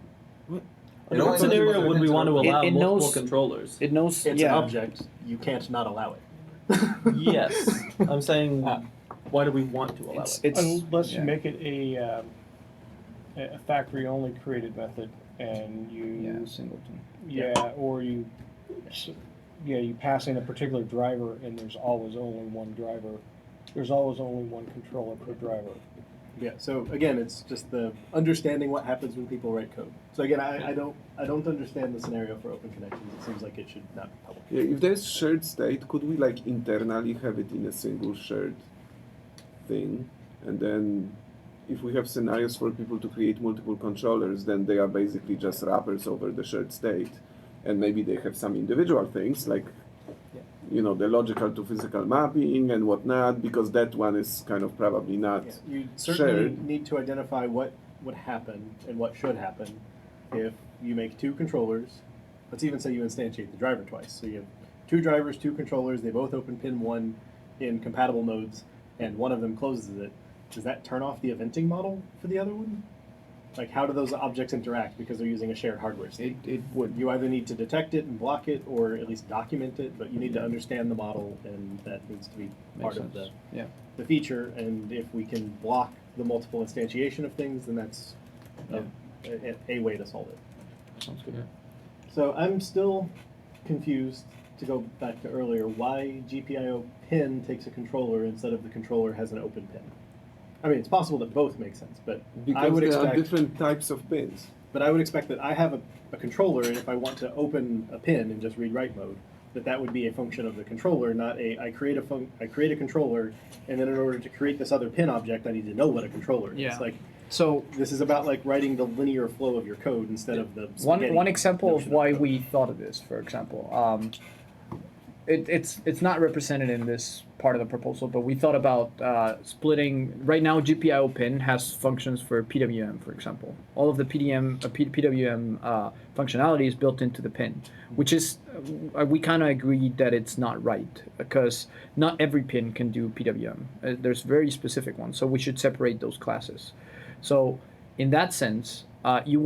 Under what scenario would we want to allow It multiple knows- controllers? It knows, It's yeah. an object. You can't not allow it. Yes. I'm saying, why do we want to allow it? Unless yeah. you make it a factory only created method and you Yeah, singleton. or you you pass in a particular driver and there's always only one driver. There's always only one controller per driver. Yeah. So again, it's just the understanding what happens when people write code. So again, I don't understand the scenario for open connections. It seems like it should not be public. Yeah, if there's shared state, could we like internally have it in a single shared thing? And then if we have scenarios for people to create multiple controllers, then they are basically just wrappers over the shared state. And maybe they have some individual things like, you know, the logical to physical mapping and whatnot, because that one is kind of probably not You certainly shared. need to identify what would happen and what should happen if you make two controllers. Let's even say you instantiate the driver twice. So you have two drivers, two controllers, they both open pin 1 in compatible modes, and one of them closes it. Does that turn off the eventing model for the other one? Like, how do those objects interact because they're using a shared hardware state? It would. You either need to detect it and block it, or at least document it, but you need to understand the model, and that needs to be part of sense. Yeah. the feature. And if we can block the multiple instantiation of things, then that's a way to solve it. Sounds good. So I'm still confused, to go back to earlier, why GPIO pin takes a controller instead of the controller has an open pin. I mean, it's possible that both make sense, but because I would there are expect different types of pins. But I would expect that I have a controller, and if I want to open a pin in just read-write mode, that would be a function of the controller, not I create a controller, and then in order to create this other pin object, I need to know what a controller is. Yeah. Like, So this is about like writing the linear flow of your code instead of the spaghetti one example of notion why code. we thought of this, for example, it's not represented in this part of the proposal, but we thought about splitting. Right now, GPIO pin has functions for PWM, for example. All of the PWM functionality is built into the pin, which is we kind of agreed that it's not right because not every pin can do PWM. There's very specific ones, so we should separate those classes. So in that sense, you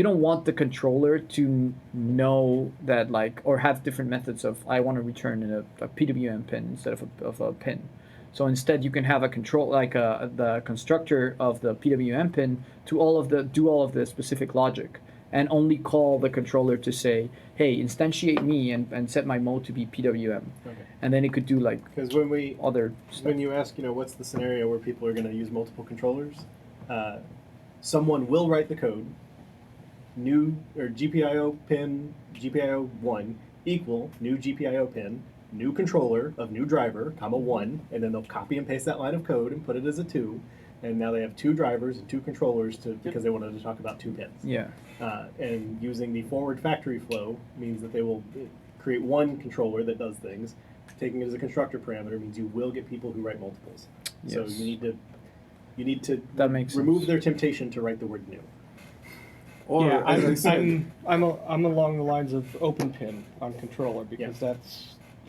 don't want the controller to know that, like, or have different methods of I want to return in a PWM pin instead of a pin. So instead, you can have a control like the constructor of the PWM pin to do all of the specific logic, and only call the controller to say, hey, instantiate me and set my mode to be PWM, Okay. and then it could do like Because when we other stuff. when you ask, what's the scenario where people are going to use multiple controllers, someone will write the code. New or GPIO pin GPIO 1 equal new GPIO pin, new controller of new driver, comma 1, and then they'll copy and paste that line of code and put it as a 2, and now they have 2 drivers and 2 controllers because they wanted to talk about 2 pins. Yeah. And using the forward factory flow means that they will create 1 controller that does things. Taking it as a constructor parameter means you will get people who write multiples. Yes. So you need to That makes remove sense. their temptation to write the word new. Or Yeah, as I said, I'm along the lines of open pin on controller because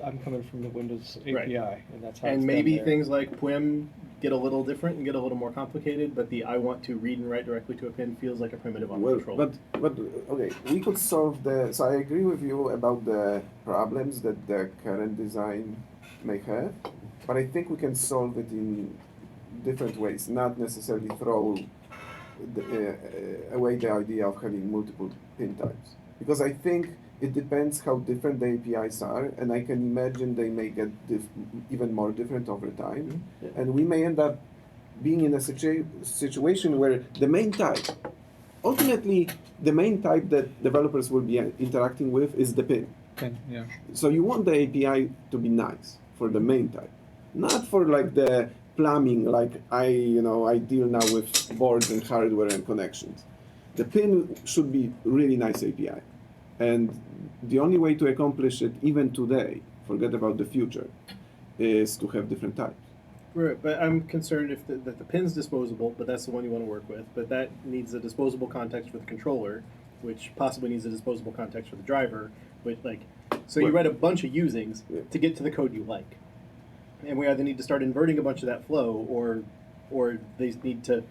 I'm coming from the Windows API, Right. and that's how. And it's maybe done there. things like PWM get a little different and get a little more complicated, but the I want to read and write directly to a pin feels like a primitive on the well, controller. but okay, we could solve the. So I agree with you about the problems that the current design may have, but I think we can solve it in different ways. Not necessarily throw away the idea of having multiple pin types, because I think it depends how different the APIs are, and I can imagine they may get even more different over time, and we may end up being in a situation where the main type, ultimately, the main type that developers will be interacting with is the pin. Okay, yeah. So you want the API to be nice for the main type, not for like the plumbing. Like I deal now with boards and hardware and connections. The pin should be really nice API, and the only way to accomplish it, even today, forget about the future, is to have different types. Right, but I'm concerned if that the pin's disposable, but that's the one you want to work with, but that needs a disposable context for the controller, which possibly needs a disposable context for the driver, so you write a bunch of usings to get to the code you like. And we either need to start inverting a bunch of that flow, or they need to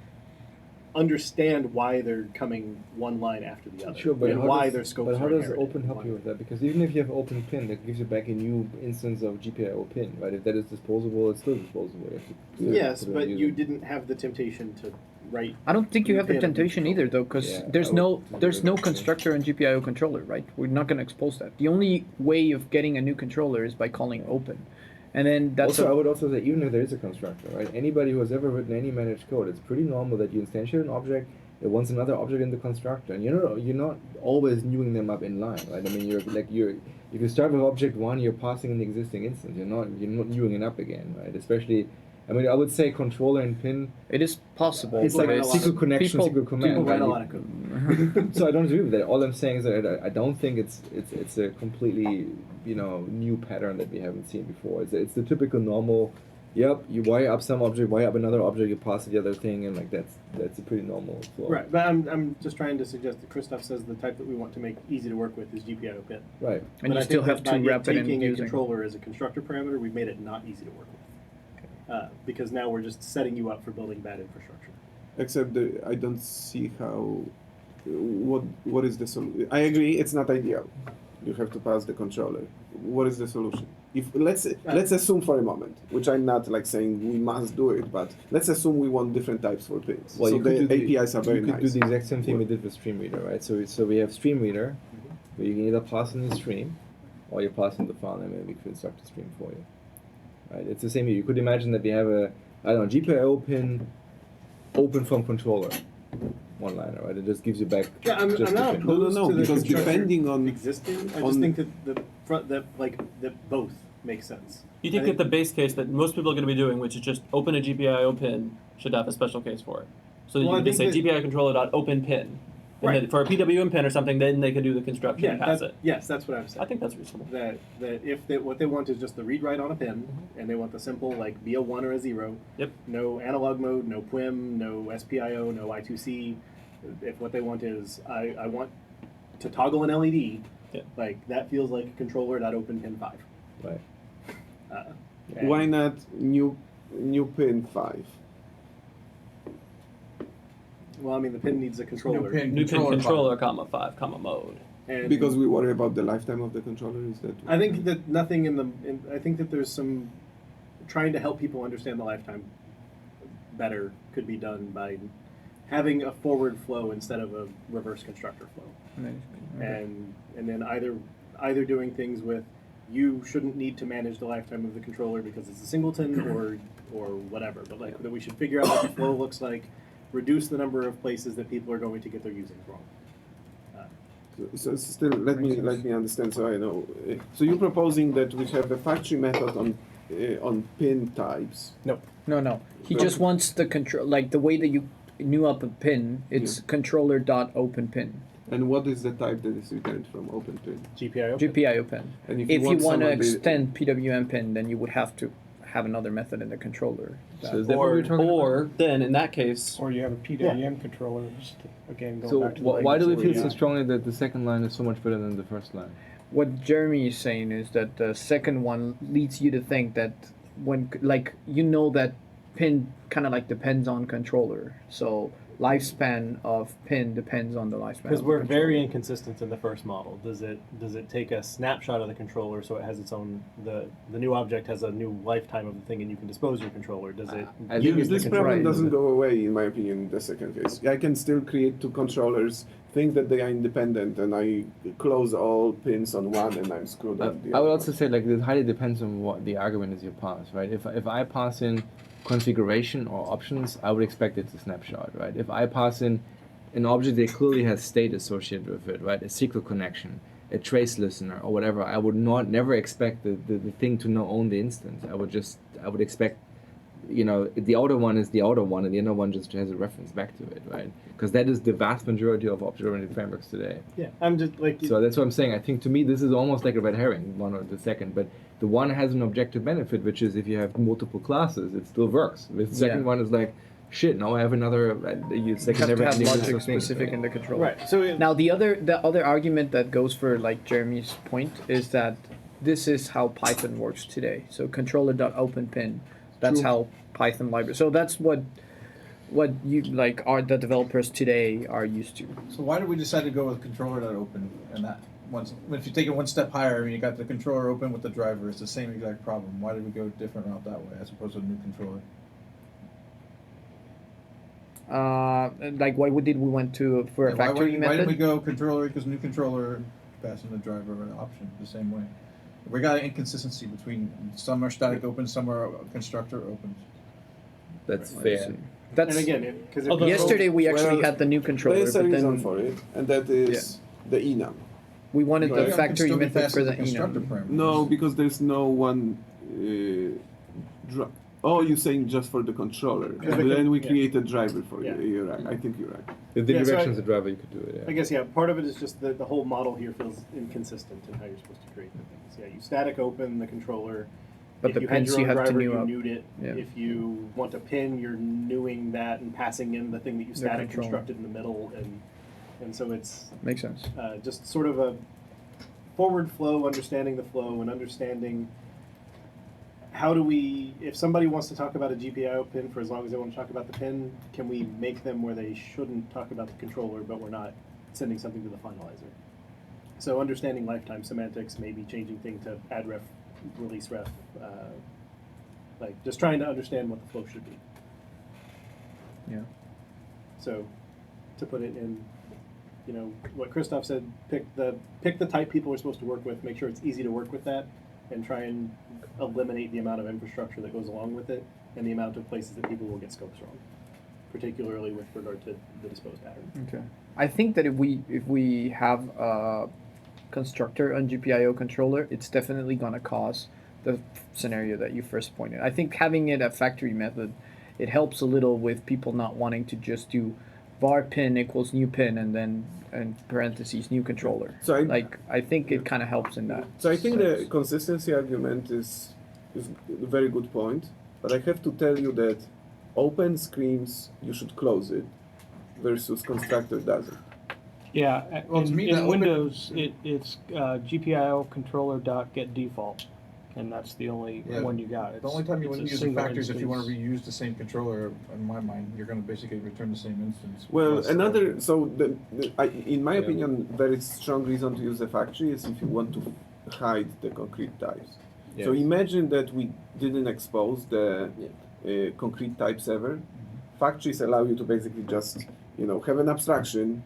understand why they're coming one line after the other, Sure, but and why their scopes But how are does inherited. open help you with that? Because even if you have open pin, that gives you back a new instance of GPIO pin, right? If that is disposable, it's still disposable. You have to Yes, put it but in you user. didn't have the temptation to write. I don't think you have the pin of temptation control. either, though, because Yeah, there's I no would there's no agree. constructor in GPIO controller, right? We're not going to expose that. The only way of getting a new controller is by calling open, and then that's Also, I would also say, even if there is a constructor, right? Anybody who has ever written any managed code, it's pretty normal that you instantiate an object, it wants another object in the constructor, and you're not always newing them up in line, right? I mean, if you start with object 1, you're passing an existing instance. You're not newing it up again, right? Especially, I mean, I would say controller and pin. it is possible. It's but like it's- SQL connection, people- SQL command. People write right? a lot of code. So I don't agree with that. All I'm saying is that I don't think it's a completely new pattern that we haven't seen before. It's the typical normal. Yep, you wire up some object, wire up another object, you pass the other thing, and like that's a pretty normal flow. Right, but I'm just trying to suggest that Christoph says the type that we want to make easy to work with is GPIO pin. Right. And But you I still think have that by to wrap it in taking a using. controller as a constructor parameter, we've made it not easy to work with. Because now we're just setting you up for building bad infrastructure. Except I don't see how. What is the solution? I agree, it's not ideal. You have to pass the controller. What is the solution? If let's assume for a moment, which I'm not like saying we must do it, but let's assume we want different types for pins. Well, so you could the do APIs are very You could nice. do the exact same thing we did with StreamReader, right? So we have StreamReader, where you can either pass in the stream, or you pass in the file name, and we construct a stream for you. Right? It's the same here. You could imagine that we have GPIO pin open from controller, one liner, right? It just gives you back. Yeah, I'm just not the pin. opposed No, to the because constructor depending on existing. I just on- think that both make sense. You think that the base case that most people are going to be doing, which is just open a GPIO pin, should have a special case for it. So that Well, you I can just say think that- GPIO controller.open pin. And Right. then for a PWM pin or something, then they can do the construction Yeah, and pass it. yes, that's what I'm saying. I think that's reasonable. That if what they want is just the read write on a pin, and they want the simple like be a 1 or a 0. Yep. No analog mode, no PWM, no SPIO, no I2C. If what they want is I want to toggle an LED, Yeah. like that feels like a controller.open pin 5. Right. Why not new pin 5? Well, I mean the pin needs a controller. New pin controller, comma 5, comma mode. And Because we worry about the lifetime of the controller. Is that? I think that nothing I think that there's some trying to help people understand the lifetime better could be done by having a forward flow instead of a reverse constructor flow. And then either doing things with you shouldn't need to manage the lifetime of the controller because it's a singleton or whatever, but like that we should figure out what the flow looks like, reduce the number of places that people are going to get their usings wrong. So still, let me understand so I know. So you're proposing that we have a factory method on pin types. No. He just wants the control, like the way that you new up a pin. It's controller dot open pin. And what is the type that is returned from open pin? GPIO pin. And if you want to extend PWM pin, then you would have to have another method in the controller. So is that what we're talking or then in that case, Or you have a PWM controller, just again, going So back to why do we feel so legacy. strongly that the second line is so much better than the first line? What Jeremy is saying is that the second one leads you to think that when, like, you know that pin kind of like depends on controller. So lifespan of pin depends on the lifespan. Because of we're the controller. very inconsistent in the first model. Does it take a snapshot of the controller so it has its own the new object has a new lifetime of the thing and you can dispose your controller? Does it I think this the problem control- doesn't go away in my opinion in the second case. I can still create two controllers, think that they are independent, and I close all pins on one and I'm screwed on the I would other also one. say like it highly depends on what the argument is you pass, right? If I pass in configuration or options, I would expect it to snapshot, right? If I pass in an object that clearly has state associated with it, right? A SQL connection, a trace listener, or whatever, I would never expect the thing to own the instance. I would expect, the outer one is the outer one, and the inner one just has a reference back to it, right? Because that is the vast majority of object-oriented frameworks today. Yeah, I'm just like. So that's what I'm saying. I think to me this is almost like a red herring, one or the second. But the one has an objective benefit, which is if you have multiple classes, it still works. The second one is like, shit. Now I have another. You have to have logic specific in the controller. Right. So now the other argument that goes for like Jeremy's point is that this is how Python works today. So controller.openPin, that's how Python library. So that's what you like are the developers today are used to. So why did we decide to go with controller.open and that once if you take it one step higher, I mean you got the controller open with the driver, it's the same exact problem. Why did we go a different route that way as opposed to a new controller? Like why did we went to for a factory method? Why did we go controller because new controller passing the driver option the same way? We got an inconsistency between some are static open, some are constructor opens. That's fair. That's and again, because yesterday we actually had the new controller. There's a but reason then for it, and that is the enum. we wanted the Right. factory Can still be method passed for as the a constructor enum. parameter. No, because there's no one. Oh, you're saying just for the controller, Yeah. and then we Yeah. create a driver for you. Yeah. You're right. I think you're right. If the Yeah, so direction's a driver, you could do it. Yeah. I guess part of it is just the whole model here feels inconsistent in how you're supposed to create the things. Yeah, you static open the controller. But if the you had pins your you own have to driver, new you up. nude it. Yeah. If you want a pin, you're newing that and passing in the thing that you static control. constructed in the middle, and so it's Makes sense. just sort of a forward flow, understanding the flow and understanding how do we, if somebody wants to talk about a GPIO pin for as long as they want to talk about the pin, can we make them where they shouldn't talk about the controller, but we're not sending something to the finalizer? So understanding lifetime semantics, maybe changing thing to add ref, release ref, like just trying to understand what the flow should be. Yeah. So to put it in, what Christoph said, pick the type people are supposed to work with, make sure it's easy to work with that, and try and eliminate the amount of infrastructure that goes along with it and the amount of places that people will get scopes wrong, particularly with regard to the dispose pattern. Okay. I think that if we have a constructor on GPIO controller, it's definitely gonna cause the scenario that you first pointed. I think having it a factory method, it helps a little with people not wanting to just do var pin equals new pin and then in parentheses new controller. So I think it kind of helps in that. So I think the consistency argument is a very good point, but I have to tell you that open screams you should close it, versus constructor doesn't. Yeah, Well, to me, that in open- Windows, it's GPIO controller.getDefault, and that's the only Yeah. one you got. The only time you It's wouldn't a use the single factors if you want to instance. reuse the same controller. In my mind, you're going to basically return the same instance. Well, plus another so in my opinion, very strong reason to use a factory is if you want to hide the concrete types. So imagine that we didn't expose the concrete types ever. Factories allow you to basically just have an abstraction,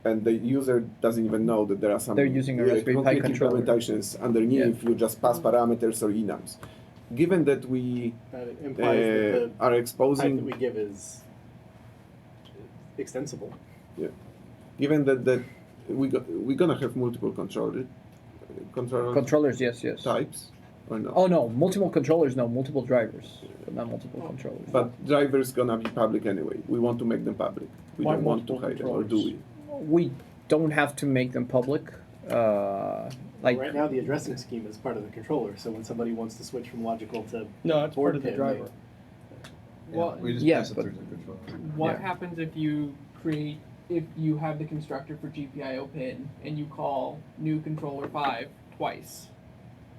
and the user doesn't even know that there are some They're using a Raspberry Pi concrete controller. implementations underneath. You just pass parameters or enums. Given that we That implies that the are type exposing that we give is extensible. given that we're gonna have multiple controllers Controllers, yes. types, or no? Oh no, multiple controllers, no, multiple drivers, but not multiple controllers. But drivers gonna be public anyway. We want to make them public. We Why don't want to multiple hide them, or do we? We don't have to make them public. Like right now, the addressing scheme is part of the controller. So when somebody wants to switch from logical to No, it's part of the pin, driver. Well, We just yeah, pass it but- through the controller. what Yeah. happens if you have the constructor for GPIO pin and you call new controller 5 twice,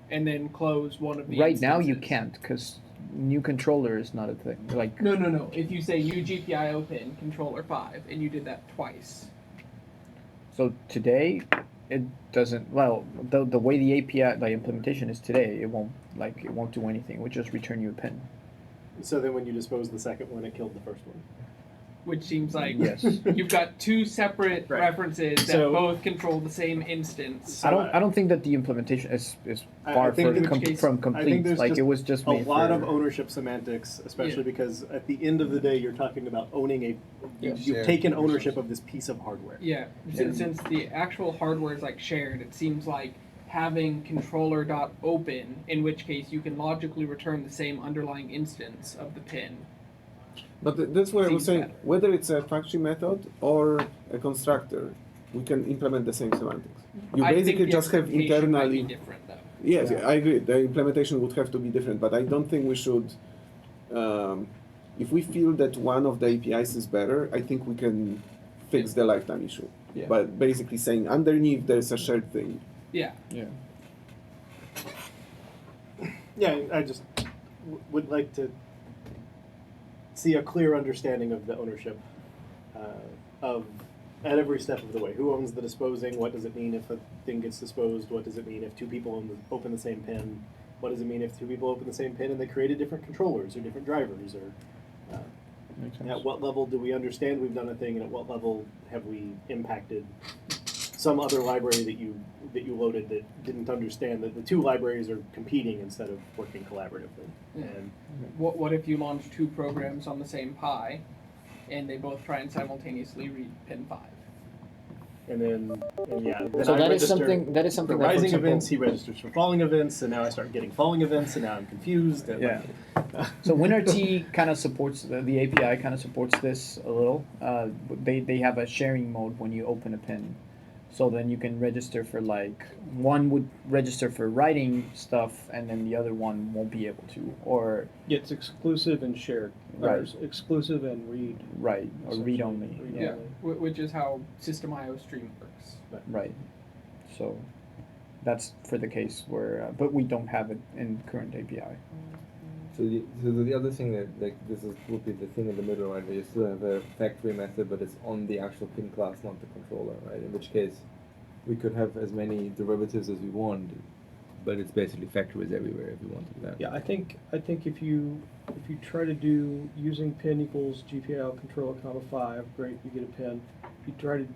and then close one of the right now you instances? can't because new controller is not a thing. Like No. If you say new GPIO pin controller 5 and you did that twice, so today, it doesn't. Well, the way the API, the implementation is today, it won't do anything. It would just return you a pin. So then when you dispose the second one, it killed the first one. which seems like Yes. you've got two separate Right. references that So- both control the same instance. I don't think that the implementation is I far think in which case- from I think complete. there's Like just it was just a made lot for, of ownership semantics, especially because at the end of the day, you're talking about owning you've shared taken ownership resource. of this piece of hardware. Yeah, since the actual hardware is like shared, it seems like having controller.open, in which case you can logically return the same underlying instance of the pin. But that's what I was Seems saying. better. Whether it's a factory method or a constructor, we can implement the same semantics. You I think basically the just have implementation might be internally. different though. Yes, Yeah. I agree. The implementation would have to be different, but I don't think we should. If we feel that one of the APIs is better, I think we can fix the lifetime issue. Yeah. But basically saying underneath there's a shared thing. Yeah. Yeah, I just would like to see a clear understanding of the ownership of at every step of the way. Who owns the disposing? What does it mean if a thing gets disposed? What does it mean if two people open the same pin? What does it mean if two people open the same pin and they created different controllers or different drivers? Or Makes sense. at what level do we understand we've done a thing, and at what level have we impacted some other library that you loaded that didn't understand that the two libraries are competing instead of working collaboratively? Yeah. And What if you launch two programs on the same Pi, and they both try and simultaneously read pin 5? then So I that is register something. That is for something that, for rising example, events. He registers for falling events, and now I start getting falling events, and now I'm confused. And Yeah. So WinRT kind of supports the API kind of supports this a little. They have a sharing mode when you open a pin, so then you can register for like one would register for writing stuff, and then the other one won't be able to, or Yeah, it's exclusive and shared. Right. Or it's exclusive and read. right or read essentially. only. Read Yeah, only. Which is how System.io Stream works. right. So that's for the case where, but we don't have it in current API. So the other thing that like would be the thing in the middle, right? Where you still have a factory method, but it's on the actual pin class, not the controller, right? In which case, we could have as many derivatives as we want, but it's basically factories everywhere if we wanted that. Yeah, I think if you try to do using pin equals GPIO controller comma 5, great, you get a pin. If you try to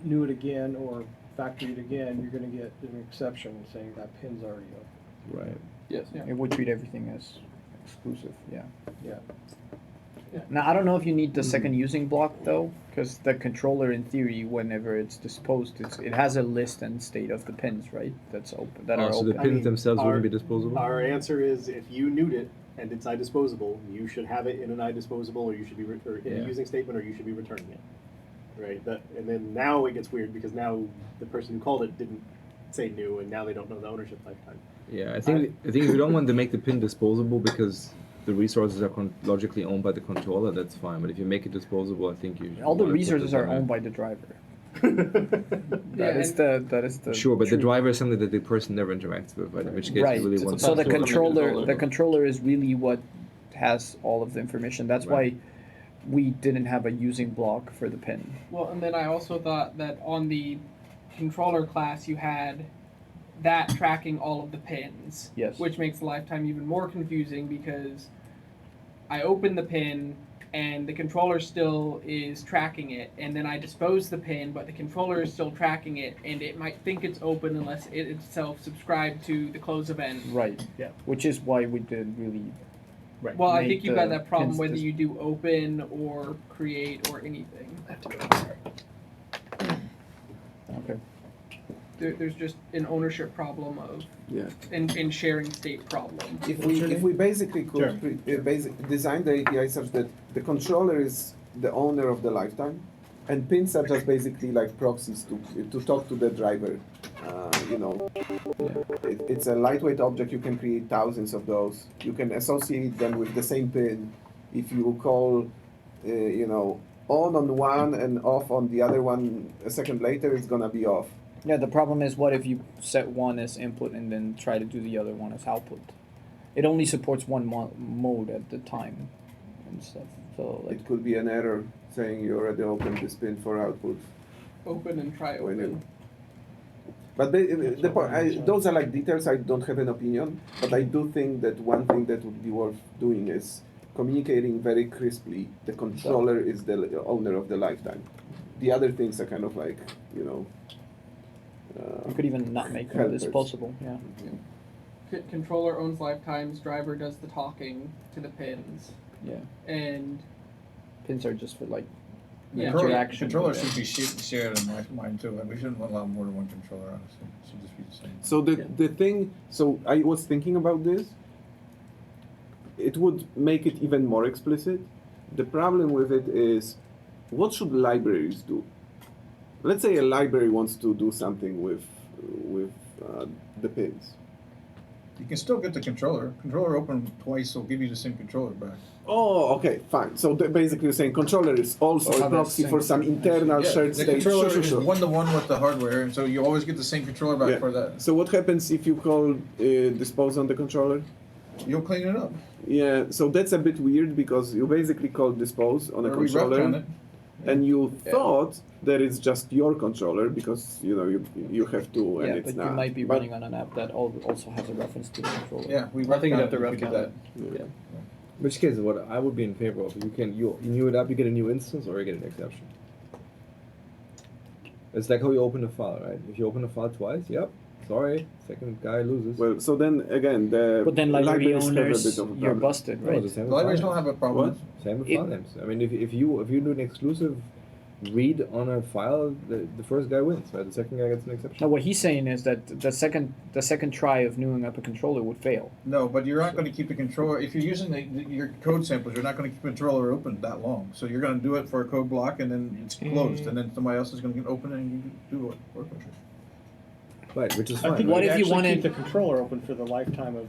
new it again or factory it again, you're going to get an exception saying that pin's already open. Right. Yes, Yeah. it would treat everything as exclusive. Yeah. Yeah. Now I don't know if you need the second using block though, because the controller, in theory, whenever it's disposed, it has a list and state of the pins, right? That's open. That are So open. the pins mean, themselves our- wouldn't be disposable. Our answer is if you nude it and it's iDisposable, you should have it in an iDisposable, or you should be or in Yeah. a using statement, or you should be returning it. Right. And then now it gets weird because now the person who called it didn't say new, and now they don't know the ownership lifetime. Yeah, I think if you don't want to make the pin disposable because the resources are logically owned by the controller, that's fine. But if you make it disposable, I think you All the wanna put resources this are on there. owned by the driver. Yeah, That is the. Sure, but the truth. driver is something that the person never interacts with, right? In which case, Right. you really want So the to- controller is really what has all of the information. That's Right. why we didn't have a using block for the pin. Well, and then I also thought that on the controller class you had that tracking all of the pins. Yes. Which makes the lifetime even more confusing because I open the pin and the controller still is tracking it, and then I dispose the pin, but the controller is still tracking it, and it might think it's open unless it itself subscribed to the close event. Right. Yeah. Which is why we did really. Right. Well, I make think you've the got that problem pins whether you do open or create or anything. Okay. There's just an ownership problem of Yeah. and sharing state problem. If we basically could design the API such that the controller is the owner of the lifetime, and pins are just basically like proxies to talk to the driver. You know, it's a lightweight object. You can create thousands of those. You can associate them with the same pin. If you call, you know, on one and off on the other one a second later, it's gonna be off. Yeah, the problem is, what if you set one as input and then try to do the other one as output? It only supports one mode at the time and stuff. So like, It could be an error saying you already opened this pin for output. Open and try When open. But those are like details. I don't have an opinion, but I do think that one thing that would be worth doing is communicating very crisply. The controller is the owner of the lifetime. The other things are kind of like, you know. you could even not make helpers. this possible. Yeah. Controller owns lifetimes. Driver does the talking to the pins. Yeah. And Pins are just for like Yeah. interaction. Controller with should it. be shared in mine too, and we shouldn't allow more than one controller, honestly. It should just be the same. So the thing. So I was thinking about this. It would make it even more explicit. The problem with it is, what should libraries do? Let's say a library wants to do something with the pins. You can still get the controller. Controller open twice will give you the same controller back. Oh, okay, fine. So basically, you're saying controller is also a proxy for some internal shared The state. controller Sure. is one-to-one with the hardware, and so you always get the same controller back Yeah. for that. So what happens if you call dispose on the controller? You'll clean it up. Yeah, so that's a bit weird because you basically call dispose on a Or we retcon controller, it. and you thought that it's just your controller because you have to, and Yeah, it's but not. you might be But- running on an app that also has a reference to the controller. Yeah, we I think you'd have to retcon it if we retcon did that. Yeah. In which case, what I would be in favor of, you new it up, you get a new instance, or you get an exception. It's like how you open a file, right? If you open a file twice, yep, sorry, second guy loses. Well, so then again, But then library libraries have a owners, bit of a you're problem. busted, No, right? the same The with libraries file don't have a names. problem. Same with It- file names. I mean, if you do an exclusive read on a file, the first guy wins, right? The second guy gets an exception. Now, what he's saying is that the second try of newing up a controller would fail. No, but you're not going to keep the controller. If you're using your code samples, you're not going to keep the controller open that long. So you're going to do it for a code block, and then it's closed, and then somebody else is going to get open it and you can do it. Work with it. Right, which is I fine. think right? What you'd if you actually wanted- keep the controller open for the lifetime of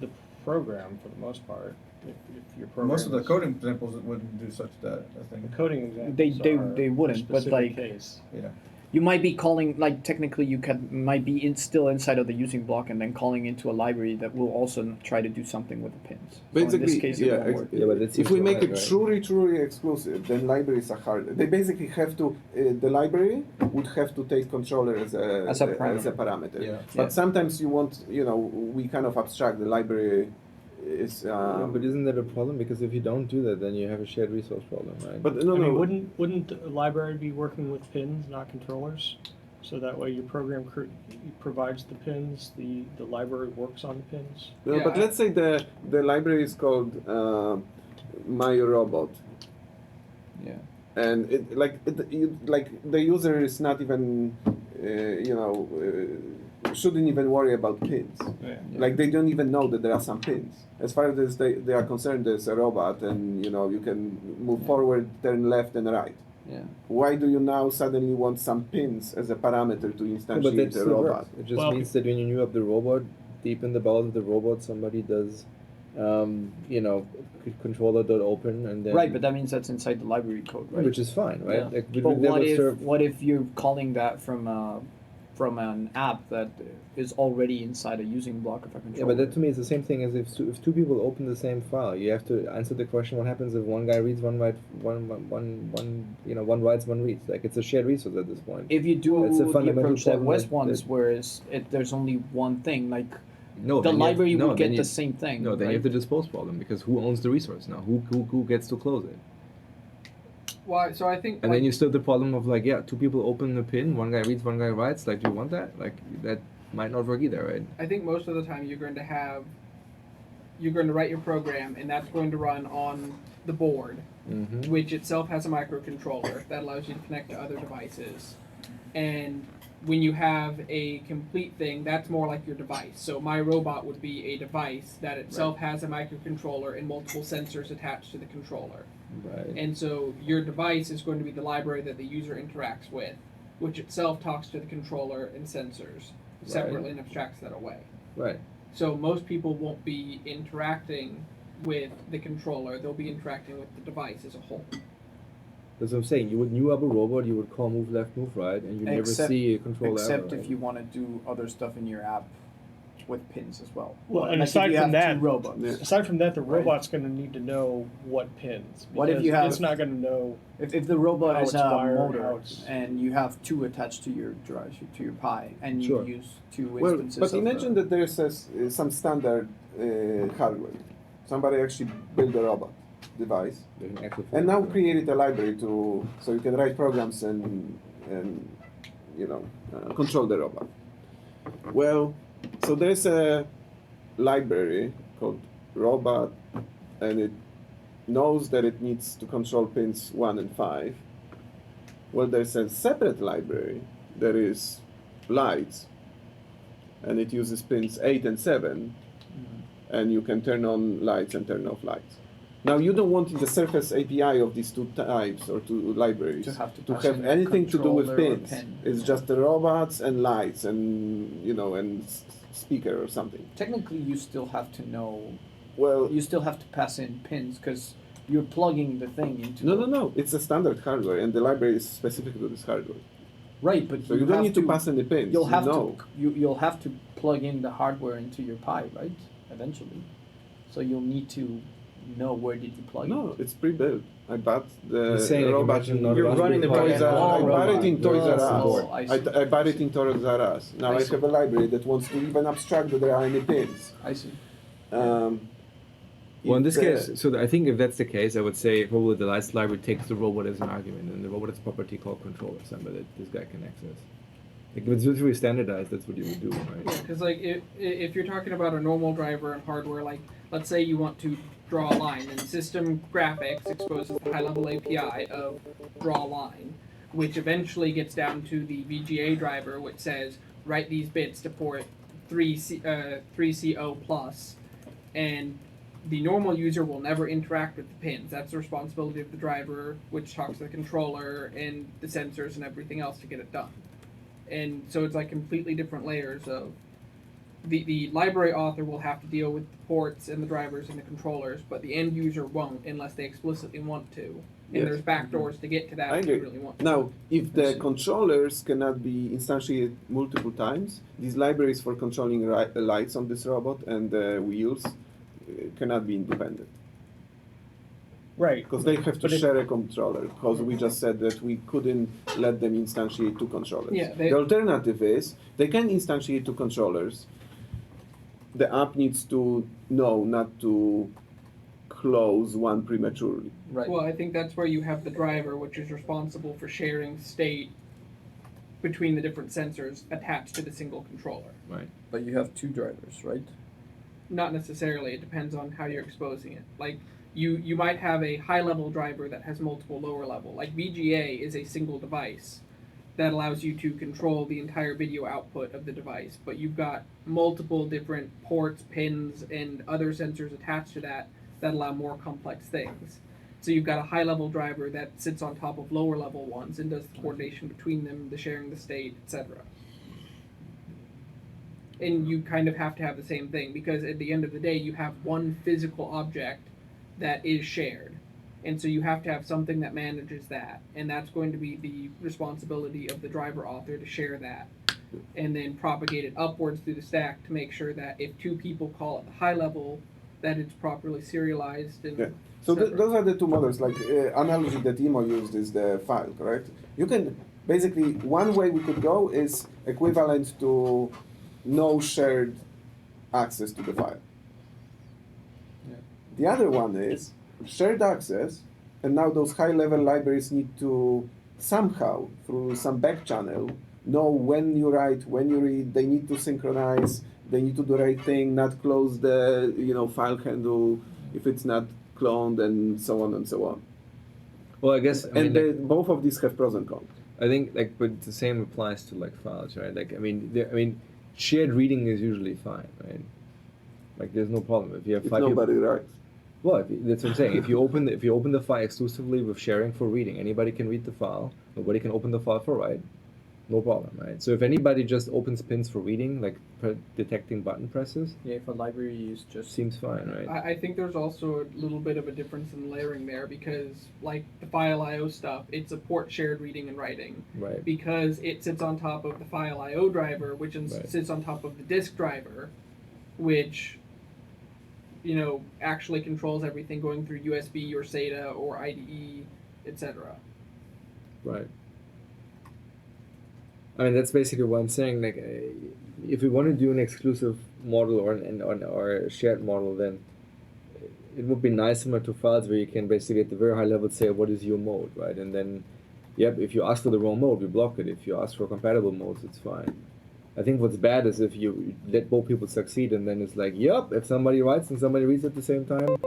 the program for the most part. If your program Most of the is- coding examples wouldn't do such that, I the think. coding examples They are wouldn't, a but specific like case. Yeah. you might be calling, like technically you might be still inside of the using block and then calling into a library that will also try to do something with the pins. So in Basically, this case, it won't work. Yeah, but that's if we equal, make right, it right? truly exclusive, then libraries are hard. They basically have to. The library would have to take controller as a parameter. Yeah. But Yeah. sometimes you want, we kind of abstract the library. Is But isn't that a problem? Because if you don't do that, then you have a shared resource problem, right? but I mean, no. wouldn't a library be working with pins, not controllers? So that way your program provides the pins, the library works on the pins. No, Yeah, but let's say the library is called My Robot, Yeah. and the user is not even shouldn't even worry about pins. Yeah. Like they don't even know that there are some pins. As far as they are concerned, there's a robot, and you can move forward, turn left, and right. Yeah. Why do you now suddenly want some pins as a parameter to No, but instantiate that a still robot? works. It just Well, means that when you new up the robot, deep in the bowels of the robot, somebody does, controller.open and then Right, but that means that's inside the library code, right? which is fine, right? Yeah. Like, But that would serve- what if you're calling that from an app that is already inside a using block of a Yeah, controller? but that to me is the same thing as if two people open the same file. You have to answer the question: what happens if one guy reads, one writes, one writes, one reads? Like it's a shared resource at this point. If you do It's a the fundamental approach that problem Wes that- wants, that- whereas there's only one thing, like No, the then you have- library no, would then get you- the same thing. No, then right? you have the dispose problem because who owns the resource now? Who gets to close it? Why? So I think. And then you still have the problem of like, two people open the pin, one guy reads, one guy writes. Like, do you want that? Like, that might not work either, right? I think most of the time you're going to write your program, and that's going to run on the board, Mm-hmm. which itself has a microcontroller that allows you to connect to other devices. And when you have a complete thing, that's more like your device. So my robot would be a device that itself has a microcontroller and multiple sensors attached to the controller. Right. And so your device is going to be the library that the user interacts with, which itself talks to the controller and sensors separately and abstracts that away. Right. So most people won't be interacting with the controller, they'll be interacting with the device as a whole. That's what I'm saying. You would new up a robot, you would call move left, move right, and you never see a controller Except ever, if right? you want to do other stuff in your app with pins as well. Well, and Like if aside you from have that, two robots. aside from that, the Right. robot's going to need to know what pins. What if because you have- It's not going to know. If the robot how is it's a wired, motor how it's- and you have two attached to your drive, to your Pi, and you Sure. use two Well, instances but of imagine that there's some standard hardware. Somebody actually built a robot device, They can actually and now figure created a library so you can write programs and control the robot. Well, so there's a library called robot, and it knows that it needs to control pins 1 and 5. Well, there's a separate library that is lights, and it uses pins 8 and 7, and you can turn on lights and turn off lights. Now, you don't want in the Surface API of these two types or two libraries To have to to pass have in anything to do with controller or pins. pin. It's just the robots and lights and speaker or something. Technically, you still have to know. Well, You still have to pass in pins because you're plugging the thing into. no. It's a standard hardware, and the library is specific to this hardware. Right, but So you don't have need to pass any pins. You'll have no. you'll have to plug in the hardware into your Pi, right? Eventually, so you'll need to know where did you plug No, it. it's pre-built. I bought You're the saying, like, robot. imagine not You're running running the Pi Toys on R all I bought robots. it in Toys R Us. I see. I bought it in Toys R Us. Now I I see. have a library that wants to even abstract that there are any pins. I see. Well, in this If, case, so I think if that's the case, I would say probably the lights library takes the robot as an argument, and the robot is a property called controller, something that this guy can access. Like, if it's literally standardized, that's what you would do, right? Yeah, because like if you're talking about a normal driver and hardware, like let's say you want to draw a line, and system graphics exposes the high-level API of draw line, which eventually gets down to the VGA driver, which says write these bits to port 3CO plus, and the normal user will never interact with the pins. That's the responsibility of the driver, which talks to the controller and the sensors and everything else to get it done. And so it's like completely different layers of the library author will have to deal with the ports and the drivers and the controllers, but the end user won't unless they explicitly want to. And Yes. there's backdoors to get to that I if you agree. really want to. Now, if I the see. controllers cannot be instantiated multiple times, these libraries for controlling lights on this robot and the wheels cannot be independent. Right. Because they have to But if- share a controller, because we just said that we couldn't let them instantiate two controllers. Yeah, the alternative is they can instantiate two controllers. The app needs to know not to close one prematurely. Right. Well, I think that's where you have the driver, which is responsible for sharing state between the different sensors attached to the single controller. Right. But you have two drivers, right? Not necessarily. It depends on how you're exposing it. Like you might have a high level driver that has multiple lower level. Like VGA is a single device that allows you to control the entire video output of the device, but you've got multiple different ports, pins, and other sensors attached to that allow more complex things. So you've got a high level driver that sits on top of lower level ones and does the coordination between them, the sharing the state, etc. And you kind of have to have the same thing because at the end of the day you have one physical object that is shared. And so you have to have something that manages that. And that's going to be the responsibility of the driver author to share that. And then propagate it upwards through the stack to make sure that if two people call at the high level, that it's properly serialized. And Yeah. So separate. those are the two models. Like analogy that Imo used is the file, correct? You can basically one way we could go is equivalent to no shared access to the file. Yeah. The other one is shared access, and now those high-level libraries need to somehow, through some back channel, know when you write, when you read. They need to synchronize. They need to do the right thing, not close the file handle if it's not cloned, and so on and so on. Well, I guess Both of these have pros and cons. I think like, but the same applies to like files, right? Like, I mean, shared reading is usually fine, right? Like, there's no problem if you have If five nobody people. writes. Well, that's what I'm saying. If you open the file exclusively with sharing for reading, anybody can read the file. Nobody can open the file for write. No problem, right? So if anybody just opens pins for reading, like detecting button presses, Yeah, if a library is just seems fine, right? I think there's also a little bit of a difference in layering there because, like the file I/O stuff, it supports shared reading and writing. Right. Because it sits on top of the file I/O driver, which Right. sits on top of the disk driver, which actually controls everything going through USB or SATA or IDE, etc. Right. I mean, that's basically what I'm saying. Like, if we want to do an exclusive model or a shared model, then it would be nice similar to files where you can basically at the very high level say what is your mode, right? And then, yep, if you ask for the wrong mode, we block it. If you ask for compatible modes, it's fine. I think what's bad is if you let both people succeed and then it's like, yep, if somebody writes and somebody reads at the same time,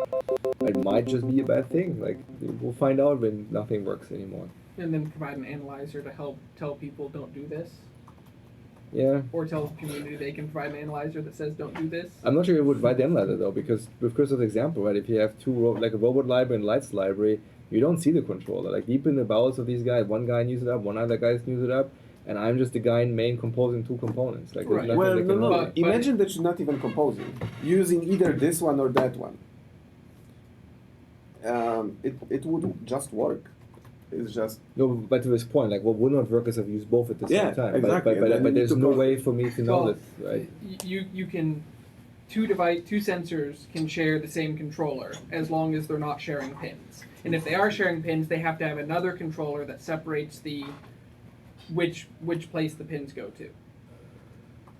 it might just be a bad thing. Like, we'll find out when nothing works anymore. And then provide an analyzer to help tell people don't do this. Yeah. Or tell the community they can provide an analyzer that says don't do this. I'm not sure you would write the analyzer though, because with Chris's example, right, if you have like a robot library and lights library, you don't see the controller. Like deep in the bowels of these guys, one guy news it up, one other guy news it up, and I'm just the guy in main composing two components. Like, there's nothing Well, that can no. help me. Imagine that you're not even composing, using either this one or that one. It would just work. It's just No, but to this point, like what would not work is if you use both at the Yeah, same time. exactly. But there's no way for me to know this, right? You can two sensors can share the same controller as long as they're not sharing pins. And if they are sharing pins, they have to have another controller that separates the which place the pins go to.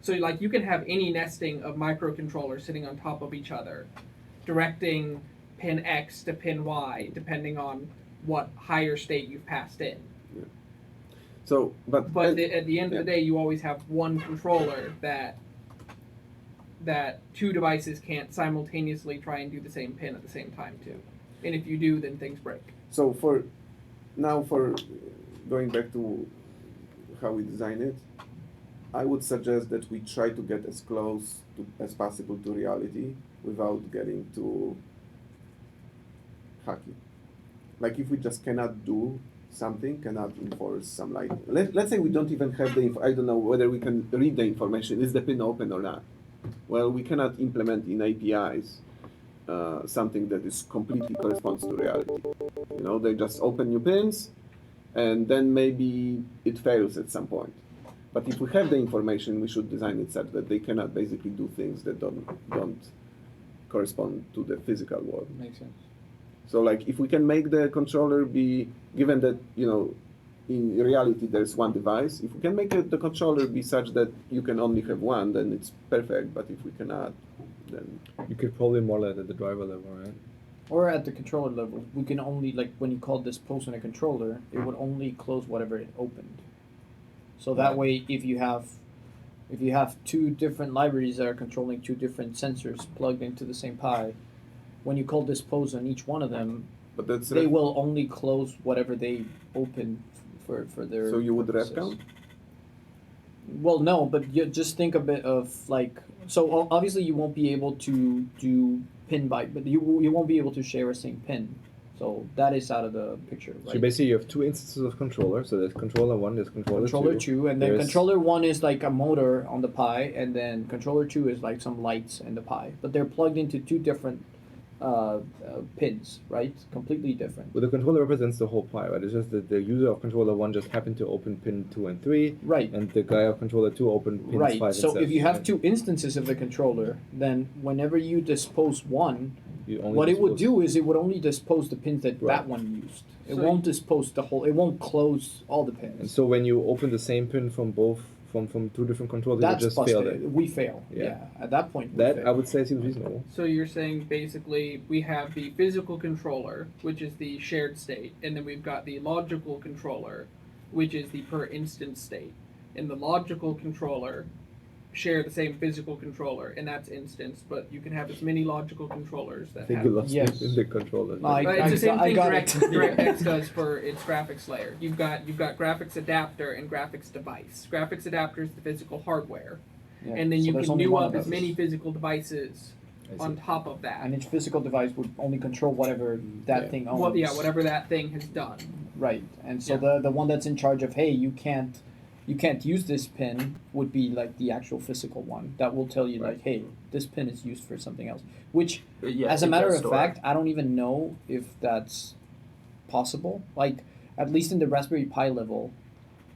So like you can have any nesting of microcontrollers sitting on top of each other, directing pin X to pin Y, depending on what higher state you've passed in. Yeah. So, but at the end of the day, you always have one controller that two devices can't simultaneously try and do the same pin at the same time too. And if you do, then things break. So for going back to how we design it, I would suggest that we try to get as close as possible to reality without getting too hacky. Like if we just cannot do something, cannot enforce some like, let's say we don't even have I don't know whether we can read the information, is the pin open or not? Well, we cannot implement in APIs something that is completely corresponds to reality. They just open new pins and then maybe it fails at some point. But if we have the information, we should design it such that they cannot basically do things that don't correspond to the physical world. Makes sense. So like if we can make the controller be, given that, in reality there's one device, if we can make the controller be such that you can only have one, then it's perfect. But if we cannot, then... You could probably model it at the driver level, right? Or at the controller level, we can only, like when you call this post on a controller, it would only close whatever it opened. So that way, if you have two different libraries that are controlling two different sensors plugged into the same PI, when you call this pose on each one of them, but they will only close whatever they open for their. So you would purposes. ref count? Well, no, but you just think a bit of like, so obviously you won't be able to do pin by, but you won't be able to share a same pin. So that is out of the picture, right? So basically you have two instances of controller. So there's controller 1, there's controller 2. And then controller 1 is like a motor on the PI, and then controller 2 is like some lights in the PI. But they're plugged into two different pins, right? Completely different. Well, the controller represents the whole PI, right? It's just that the user of controller 1 just happened to open pin 2 and 3. Right. And the guy of controller 2 opened pins 5 and 7. So if you have two instances of the controller, then whenever you dispose one, what it would do is it would only dispose the pins that that one used. It won't dispose the whole. It won't close all the pins. And so when you open the same pin from both from two different controllers, that's you just busted. failed it. We fail. Yeah. At that point, that I would say seems reasonable. So you're saying basically we have the physical controller, which is the shared state, and then we've got the logical controller, which is the per instance state. And the logical controller share the same physical controller, and that's instance, but you can have as many logical controllers I that think have. you lost Yes. in the controller. No, But it's the same thing got it. DirectX does for its graphics layer. You've got graphics adapter and graphics device. Graphics adapter is the physical hardware, Yeah, and then so you there's can only new one up of as those. many physical devices I see. on top of that. And each physical device would only control whatever that Yeah. thing owns. Well, yeah, whatever that thing has done. Right, and so Yeah. the one that's in charge of, hey, you can't use this pin would be like the actual physical one that will tell you like, hey, this pin is used for something else. Which, Yeah, as a it matter does of store. fact, I don't even know if that's possible. Like, at least in the Raspberry Pi level,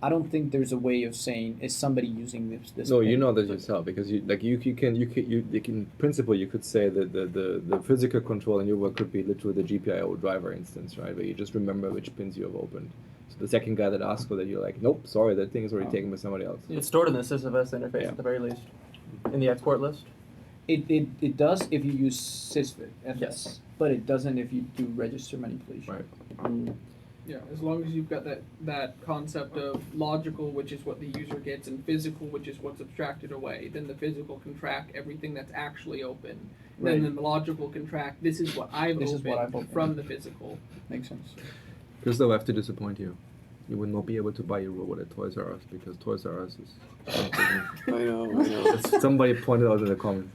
I don't think there's a way of saying is somebody using this. No, pin? you know that yourself because you in principle you could say that the physical control in your work could be literally the GPIO driver instance, right? Where you just remember which pins you have opened. So the second guy that asks for that, you're like, nope, sorry, that thing is already taken by somebody else. It's stored in the sysfs interface Yeah. at the very least, in the export list. It does if you use sysfs, Yes. but it doesn't if you do register manipulation. Right. Yeah, as long as you've got that concept of logical, which is what the user gets, and physical, which is what's abstracted away, then the physical can track everything that's actually open. Right. And then the logical can track, this is what I've This is opened what I've opened. from the physical. Makes sense. Because they'll have to disappoint you. You would not be able to buy your robot at Toys R Us because Toys R Us is. I know. That's- somebody pointed out in the comments.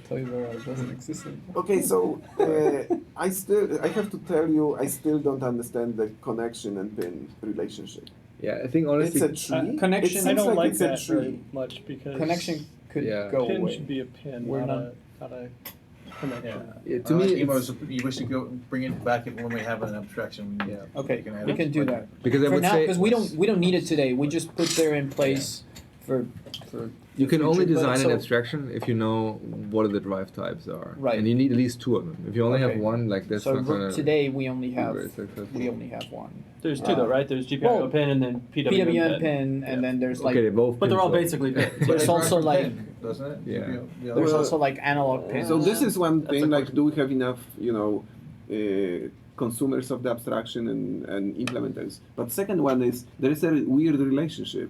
Toys R Us doesn't exist anymore. Okay, so I have to tell you, I still don't understand the connection and pin relationship. Yeah, I think honestly, It's a tree. Connection- It I seems don't like it's a that tree. very much because Connection could Yeah. go pin away. should be a pin, We're not a connection. yeah, I to like me, emos, it's, we should go bring it back when we have an abstraction. Yeah. Okay, add we it. can do that. because I For would now, say because we don't need it today. We just put there in place for. you can only future, but design so- an abstraction if you know what are the drive types are. Right. And you need at least two of them. If you only Okay. have one, like that's So not gonna today we only be have very successful. one. There's two though, right? There's GPIO well, pin and then PWM, PWM pin. pin, and then there's like Okay, they're both. But they're all pins, though. basically pins. But There's it also drives like- pin, doesn't it? Yeah. there's Well, also like analog pins. So this is one That's thing. a Like, question. do we have enough, consumers of the abstraction and implementers? But second one is there is a weird relationship.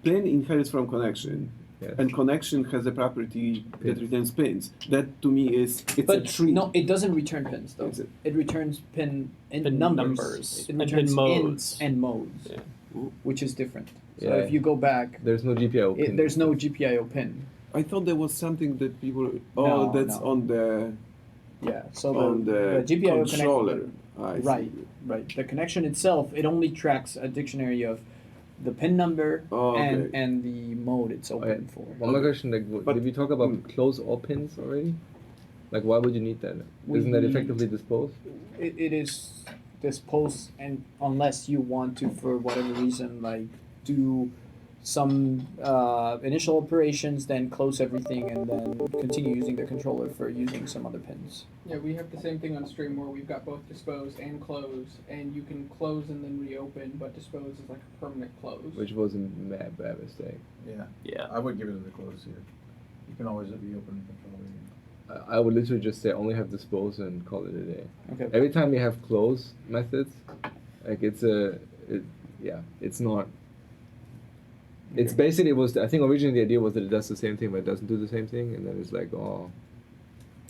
Pin inherits from connection. Yes. And connection has a property that Pins. returns pins. That to me is it's but a tree. no, it doesn't return pins though. Is it? It returns pin Pin numbers. numbers. It And returns pin modes. ins and modes, Yeah. which is different. So Yeah. if you go back, There's no GPIO pin. there's no GPIO pin. I thought there was something that people. No, That's no. on the Yeah. So on the GPIO controller. connection. I see. Right. The connection itself, it only tracks a dictionary of the pin number Oh, okay. and the mode it's open for. One more question: like, But- did we talk about close all pins already? Like, why would you need that? Isn't that We- effectively disposed? It is disposed, and unless you want to, for whatever reason, like do some initial operations, then close everything, and then continue using the controller for using some other pins. Yeah, we have the same thing on stream where we've got both dispose and close, and you can close and then reopen, but dispose is like a permanent close. Which was a bad mistake. Yeah. Yeah. I would give it a close here. You can always reopen the controller. I would literally just say only have dispose and call it a day. Okay. Every time you have close methods, like it's not. It's basically I think originally the idea was that it does the same thing but it doesn't do the same thing, and then it's like, oh,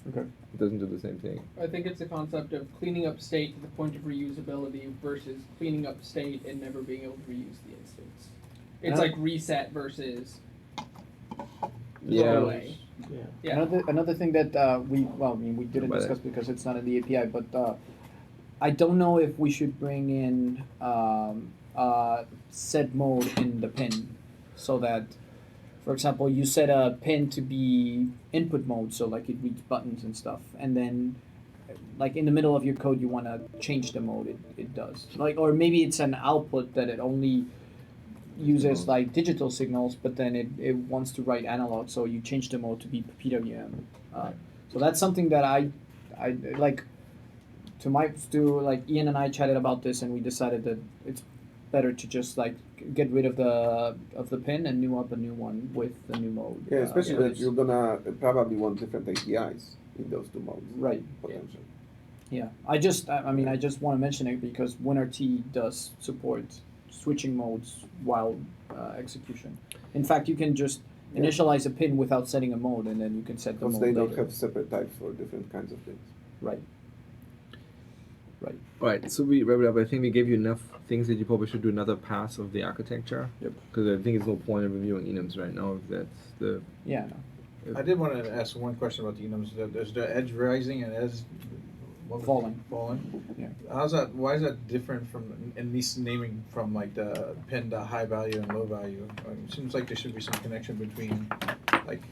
Okay. it doesn't do the same thing. I think it's a concept of cleaning up state to the point of reusability versus cleaning up state and never being able to reuse the instance. It's like reset versus Yeah. throw away. Yeah. Yeah. Another thing that we didn't But- discuss because it's not in the API, but I don't know if we should bring in set mode in the pin, so that, for example, you set a pin to be input mode, so like it reads buttons and stuff, and then like in the middle of your code you want to change the mode, it does. Like, or maybe it's an output that it only uses like digital signals, but then it wants to write analog, so you change the mode to be PWM. So that's something that I like. Like Ian and I chatted about this, and we decided that it's better to just like get rid of the pin and new up a new one with the new mode. Yeah, especially that it's- you're gonna probably want different APIs in those two modes. Right. Potentially. Yeah, I just want to mention it because WinRT does support switching modes while execution. In fact, you can just initialize a pin without setting a mode, and then you can set the Because mode they later. don't have separate types for different kinds of things. Right. Right. Alright, so we wrap it up. I think we gave you enough things that you probably should do another pass of the architecture. Yep. Because I think it's no point in reviewing enums right now if that's the... Yeah, no. I did want to ask one question about the enums. There's the edge rising and edge Falling. Falling. Yeah. How's that? Why is that different from in these naming from like the pin to high value and low value? It seems like there should be some connection between like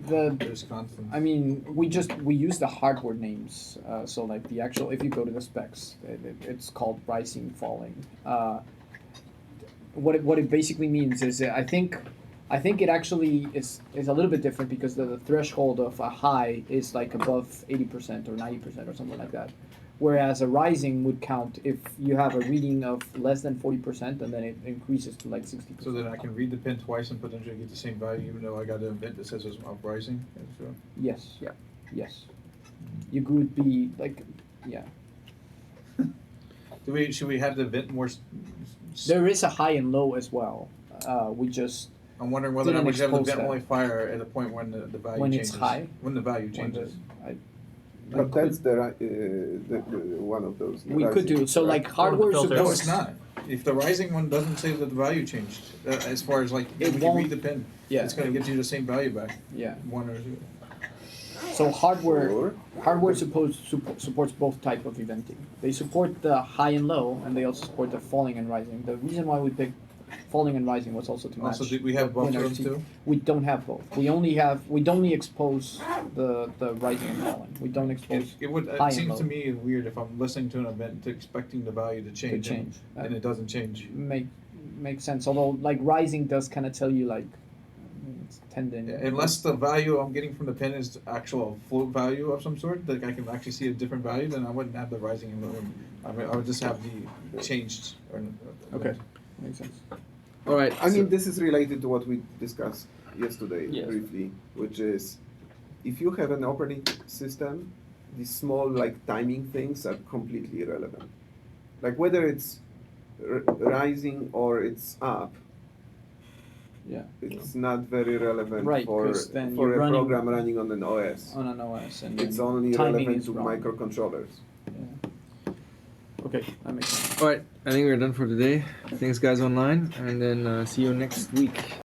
there's constants. I mean, we use the hardware names. So like the actual, if you go to the specs, it's called rising, falling. What it basically means is I think it actually is a little bit different because the threshold of a high is like above 80% or 90% or something like that. Whereas a rising would count if you have a reading of less than 40% and then it increases to like 60%. So then I can read the pin twice and potentially get the same value even though I got an event that says it's rising? Yes. Yeah. Yes. You could be like, yeah. Should we have the event more? There is a high and low as well. We just. I'm wondering whether or not we have the event only that. fire at a point when the value When changes. it's high? When the value changes. But that's the one of those. We could do so, like hardware. No, it's not. If the rising one doesn't say that the value changed, as far as like when you read the pin, it's going to get you the same value back. Yeah. One or two. So hardware supports both type of eventing. They support the high and low, and they also support the falling and rising. The reason why we picked falling and rising was also to match. Also, did we have both of them too? We don't have both. We only expose the rising and falling. We don't expose It high seems and low. to me weird if I'm listening to an event expecting the value to change. And it doesn't change. Makes sense. Although like rising does kind of tell you like it's tending. Unless the value I'm getting from the pin is actual float value of some sort, that I can actually see a different value, then I wouldn't have the rising and low. I would just have the changed. Okay, makes sense. All right. I mean, this is related to what we discussed yesterday Yes. briefly, which is if you have an operating system, these small like timing things are completely irrelevant. Like whether it's rising or it's up, it's not very relevant Right, for 'cause then a you're running program running on an OS. On an OS, and It's then only timing relevant is to wrong. microcontrollers. Okay, that makes sense. All right, I think we're done for today. Thanks, guys, online, and then see you next week.